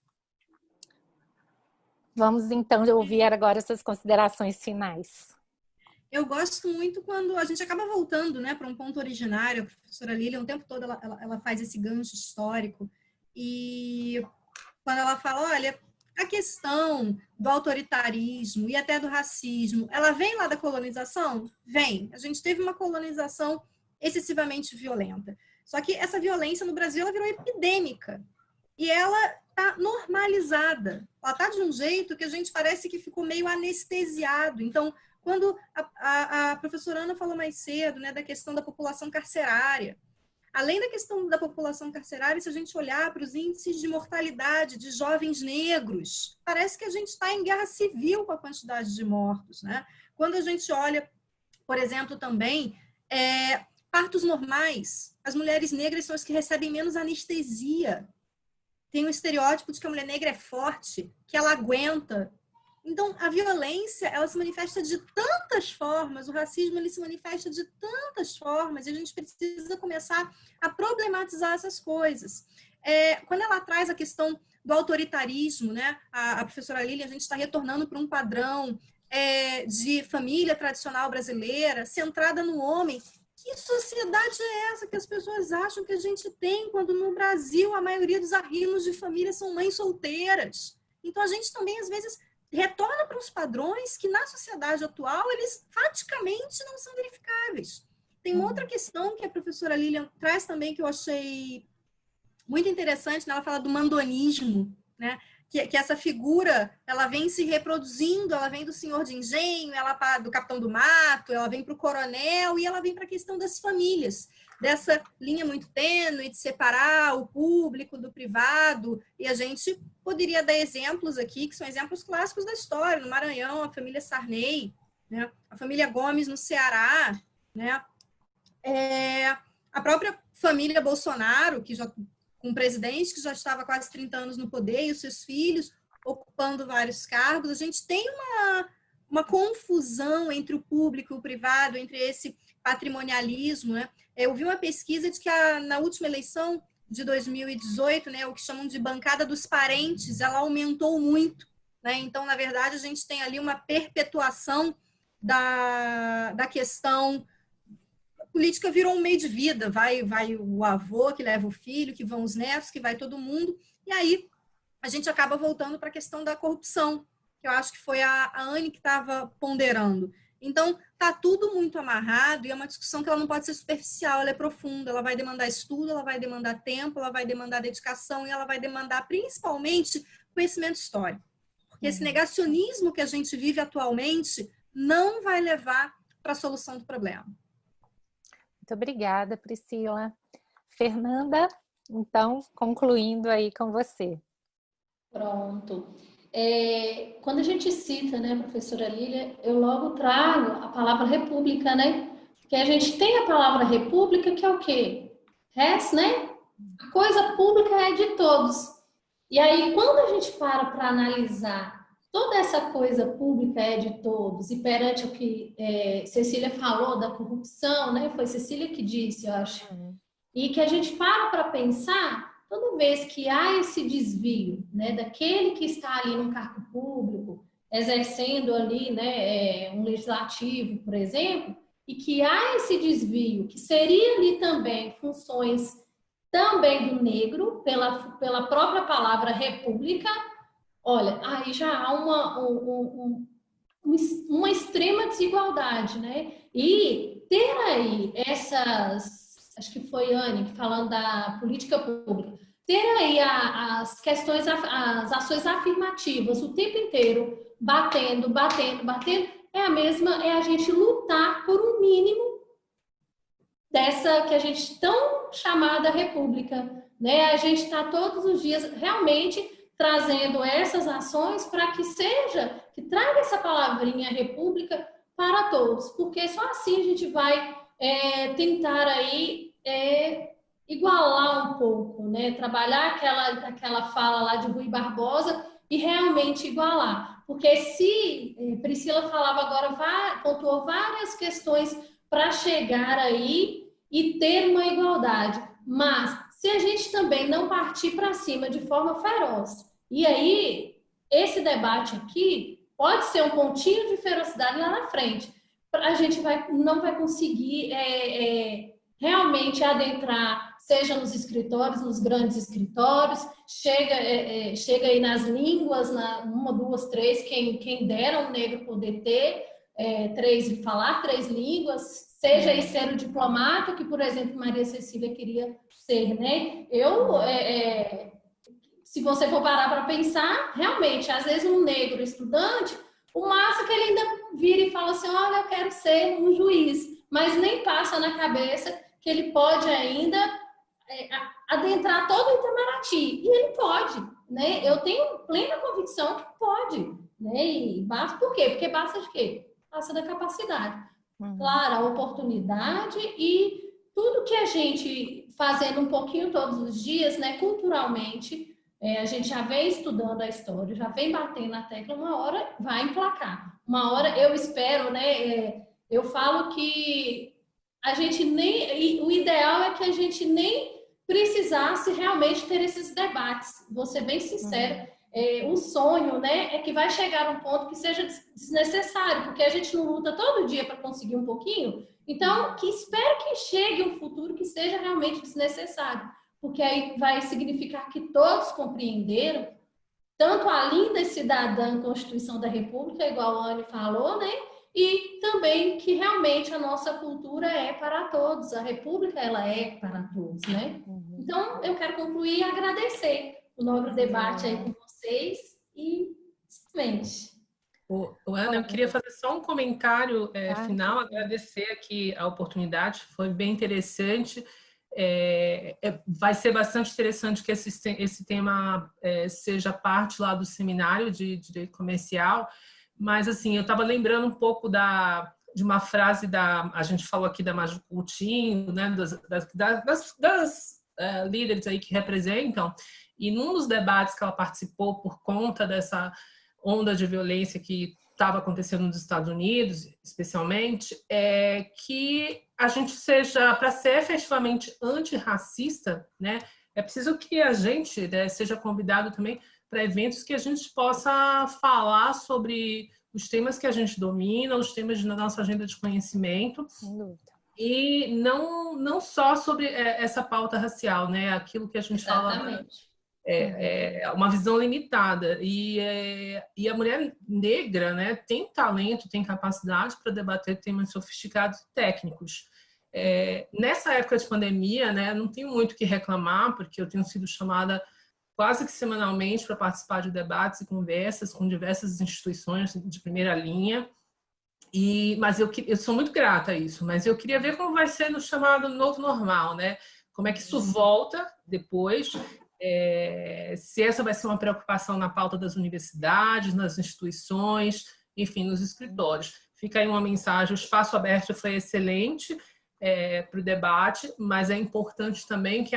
vamos então ouvir agora suas considerações finais. Eu gosto muito quando a gente acaba voltando, né, para um ponto originário. A professora Lilian, o tempo todo, ela faz esse gancho histórico. E quando ela fala, olha, a questão do autoritarismo e até do racismo, ela vem lá da colonização? Vem. A gente teve uma colonização excessivamente violenta. Só que essa violência no Brasil, ela virou epidêmica. E ela está normalizada. Ela está de um jeito que a gente parece que ficou meio anestesiado. Então, quando a professora Ana falou mais cedo, né, da questão da população carcerária, além da questão da população carcerária, se a gente olhar para os índices de mortalidade de jovens negros, parece que a gente está em guerra civil com a quantidade de mortos, né? Quando a gente olha, por exemplo, também, partos normais, as mulheres negras são as que recebem menos anestesia. Tem um estereótipo de que a mulher negra é forte, que ela aguenta. Então, a violência, ela se manifesta de tantas formas, o racismo, ele se manifesta de tantas formas, e a gente precisa começar a problematizar essas coisas. Quando ela traz a questão do autoritarismo, né, a professora Lilian, a gente está retornando para um padrão de família tradicional brasileira, centrada no homem, que Que sociedade é essa que as pessoas acham que a gente tem, quando no Brasil a maioria dos arrimos de família são mães solteiras? Então, a gente também, às vezes, retorna para uns padrões que, na sociedade atual, eles praticamente não são verificáveis. Tem uma outra questão que a professora Lilian traz também, que eu achei muito interessante, né? Ela fala do mandonismo, né? Que essa figura, ela vem se reproduzindo, ela vem do senhor de engenho, ela do capitão do mato, ela vem para o coronel e ela vem para a questão das famílias, dessa linha muito tênue de separar o público do privado. E a gente poderia dar exemplos aqui, que são exemplos clássicos da história, no Maranhão, a família Sarney, né? A família Gomes no Ceará, né? A própria família Bolsonaro, que já com um presidente que já estava há quase 30 anos no poder e os seus filhos ocupando vários cargos. A gente tem uma confusão entre o público e o privado, entre esse patrimonialismo, né? Eu vi uma pesquisa de que na última eleição de 2018, né, o que chamam de bancada dos parentes, ela aumentou muito, né? Então, na verdade, a gente tem ali uma perpetuação da questão. A política virou um meio de vida, vai o avô que leva o filho, que vão os netos, que vai todo mundo, e aí a gente acaba voltando para a questão da corrupção, que eu acho que foi a Anne que estava ponderando. Então, está tudo muito amarrado e é uma discussão que ela não pode ser superficial, ela é profunda, ela vai demandar estudo, ela vai demandar tempo, ela vai demandar dedicação e ela vai demandar principalmente conhecimento histórico. Porque esse negacionismo que a gente vive atualmente não vai levar para a solução do problema. Muito obrigada, Priscila. Fernanda, então, concluindo aí com você. Pronto. Quando a gente cita, né, professora Lília, eu logo trago a palavra república, né? Porque a gente tem a palavra república, que é o quê? Res, né? A coisa pública é de todos. E aí, quando a gente para analisar toda essa coisa pública é de todos, e perante o que Cecília falou da corrupção, né? Foi Cecília que disse, eu acho. E que a gente para pensar, toda vez que há esse desvio, né, daquele que está ali no cargo público, exercendo ali, né, um legislativo, por exemplo, e que há esse desvio, que seria ali também funções também do negro, pela própria palavra república, olha, aí já há uma extrema desigualdade, né? E ter aí acho que foi Anne falando da política pública, ter aí as questões, as ações afirmativas o tempo inteiro, batendo, é a gente lutar por um mínimo dessa que a gente tão chamada república, né? A gente está todos os dias realmente trazendo essas ações para que traga essa palavrinha república para todos, porque só assim a gente vai tentar aí igualar um pouco, né? Trabalhar aquela fala lá de Rui Barbosa e realmente igualar. Porque se Priscila falava agora, pontuou várias questões para chegar aí e ter uma igualdade. Mas se a gente também não partir para cima de forma feroz, e aí esse debate aqui pode ser um pontinho de ferocidade lá na frente. A gente não vai conseguir realmente adentrar, seja nos escritórios, nos grandes escritórios, chega aí nas línguas, uma, duas, três, quem dera um negro poder ter, falar 3 línguas, seja aí ser o diplomata, que, por exemplo, Maria Cecília queria ser, né? Se você for parar para pensar, realmente, às vezes um negro estudante, o massa que ele ainda vira e fala assim, olha, eu quero ser um juiz, mas nem passa na cabeça que ele pode ainda adentrar todo o Itamaraty. E ele pode, né? Eu tenho plena convicção que pode, né? E basta por quê? Porque basta de quê? Basta da capacidade. Claro, a oportunidade e tudo que a gente fazendo um pouquinho todos os dias, né? Culturalmente, a gente já vem estudando a história, já vem batendo na tecla, uma hora vai emplacar. Uma hora, eu espero, né? Eu falo que a gente o ideal é que a gente nem precisasse realmente ter esses debates. Vou ser bem sincero, O sonho, né, é que vai chegar um ponto que seja desnecessário, porque a gente não luta todo dia para conseguir um pouquinho, então que espero que chegue um futuro que seja realmente desnecessário, porque aí vai significar que todos compreenderam tanto a linda e cidadã Constituição da República, igual a Anne falou, né, e também que realmente a nossa cultura é para todos, a República ela é para todos, né? Então eu quero concluir e agradecer o nobre debate aí com vocês e simplesmente. Ana, eu queria fazer só um comentário final, agradecer aqui a oportunidade, foi bem interessante. Vai ser bastante interessante que esse tema seja parte lá do seminário de Direito Comercial, mas assim, eu estava lembrando um pouco de uma frase a gente falou aqui da Maju Coutinho, né, das líderes aí que representam, e num dos debates que ela participou por conta dessa onda de violência que estava acontecendo nos Estados Unidos, especialmente, que a gente seja, para ser efetivamente antirracista, né, é preciso que a gente, né, seja convidado também para eventos que a gente possa falar sobre os temas que a gente domina, os temas da nossa agenda de conhecimento, e não só sobre essa pauta racial, né, aquilo que a gente fala uma visão limitada, e a mulher negra, né, tem talento, tem capacidade para debater temas sofisticados e técnicos. Nessa época de pandemia, né, não tenho muito o que reclamar, porque eu tenho sido chamada quase que semanalmente para participar de debates e conversas com diversas instituições de primeira linha, mas eu sou muito grata a isso, mas eu queria ver como vai ser no chamado novo normal, né? Como é que isso volta depois, se essa vai ser uma preocupação na pauta das universidades, nas instituições, enfim, nos escritórios. Fica aí uma mensagem, o espaço aberto foi excelente para o debate, mas é importante também que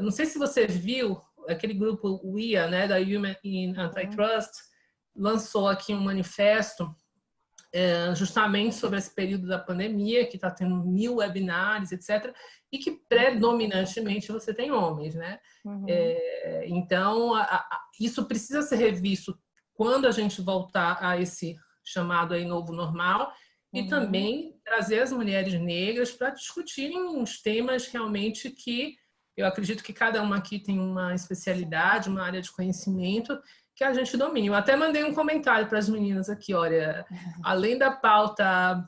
não sei se você viu, aquele grupo WIA, né, da Women in Antitrust, lançou aqui um manifesto justamente sobre esse período da pandemia, que está tendo 1000 webinários, etc., e que predominantemente você tem homens, né? Então, isso precisa ser revisto quando a gente voltar a esse chamado aí novo normal, e também trazer as mulheres negras para discutirem uns temas realmente que eu acredito que cada uma aqui tem uma especialidade, uma área de conhecimento que a gente domine. Eu até mandei um comentário para as meninas aqui, olha, além da pauta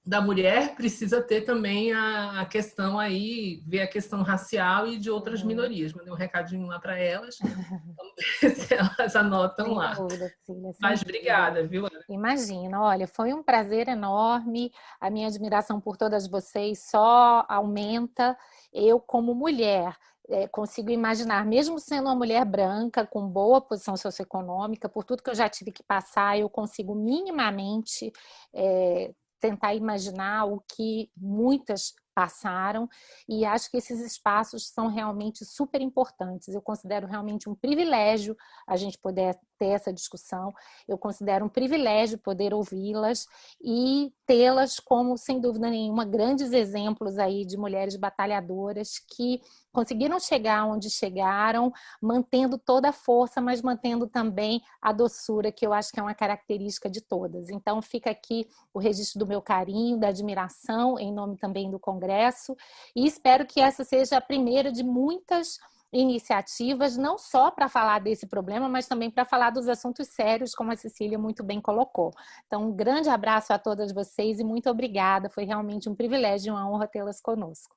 da mulher, precisa ter também a questão aí, ver a questão racial e de outras minorias. Mandei um recadinho lá para elas, se elas anotam lá. Dúvida, Cecília, mas obrigada, viu, Ana? Imagina, olha, foi um prazer enorme, a minha admiração por todas vocês só aumenta. Eu, como mulher, consigo imaginar, mesmo sendo uma mulher branca, com boa posição socioeconômica, por tudo que eu já tive que passar, eu consigo minimamente tentar imaginar o que muitas passaram, e acho que esses espaços são realmente super importantes. Eu considero realmente um privilégio a gente poder ter essa discussão, eu considero um privilégio poder ouvi-las e tê-las como, sem dúvida nenhuma, grandes exemplos aí de mulheres batalhadoras que conseguiram chegar onde chegaram, mantendo toda a força, mas mantendo também a doçura, que eu acho que é uma característica de todas. Então, fica aqui o registro do meu carinho, da admiração, em nome também do Congresso, e espero que essa seja a primeira de muitas iniciativas, não só para falar desse problema, mas também para falar dos assuntos sérios, como a Cecília muito bem colocou. Então, um grande abraço a todas vocês e muito obrigada. Foi realmente um privilégio e uma honra tê-las conosco.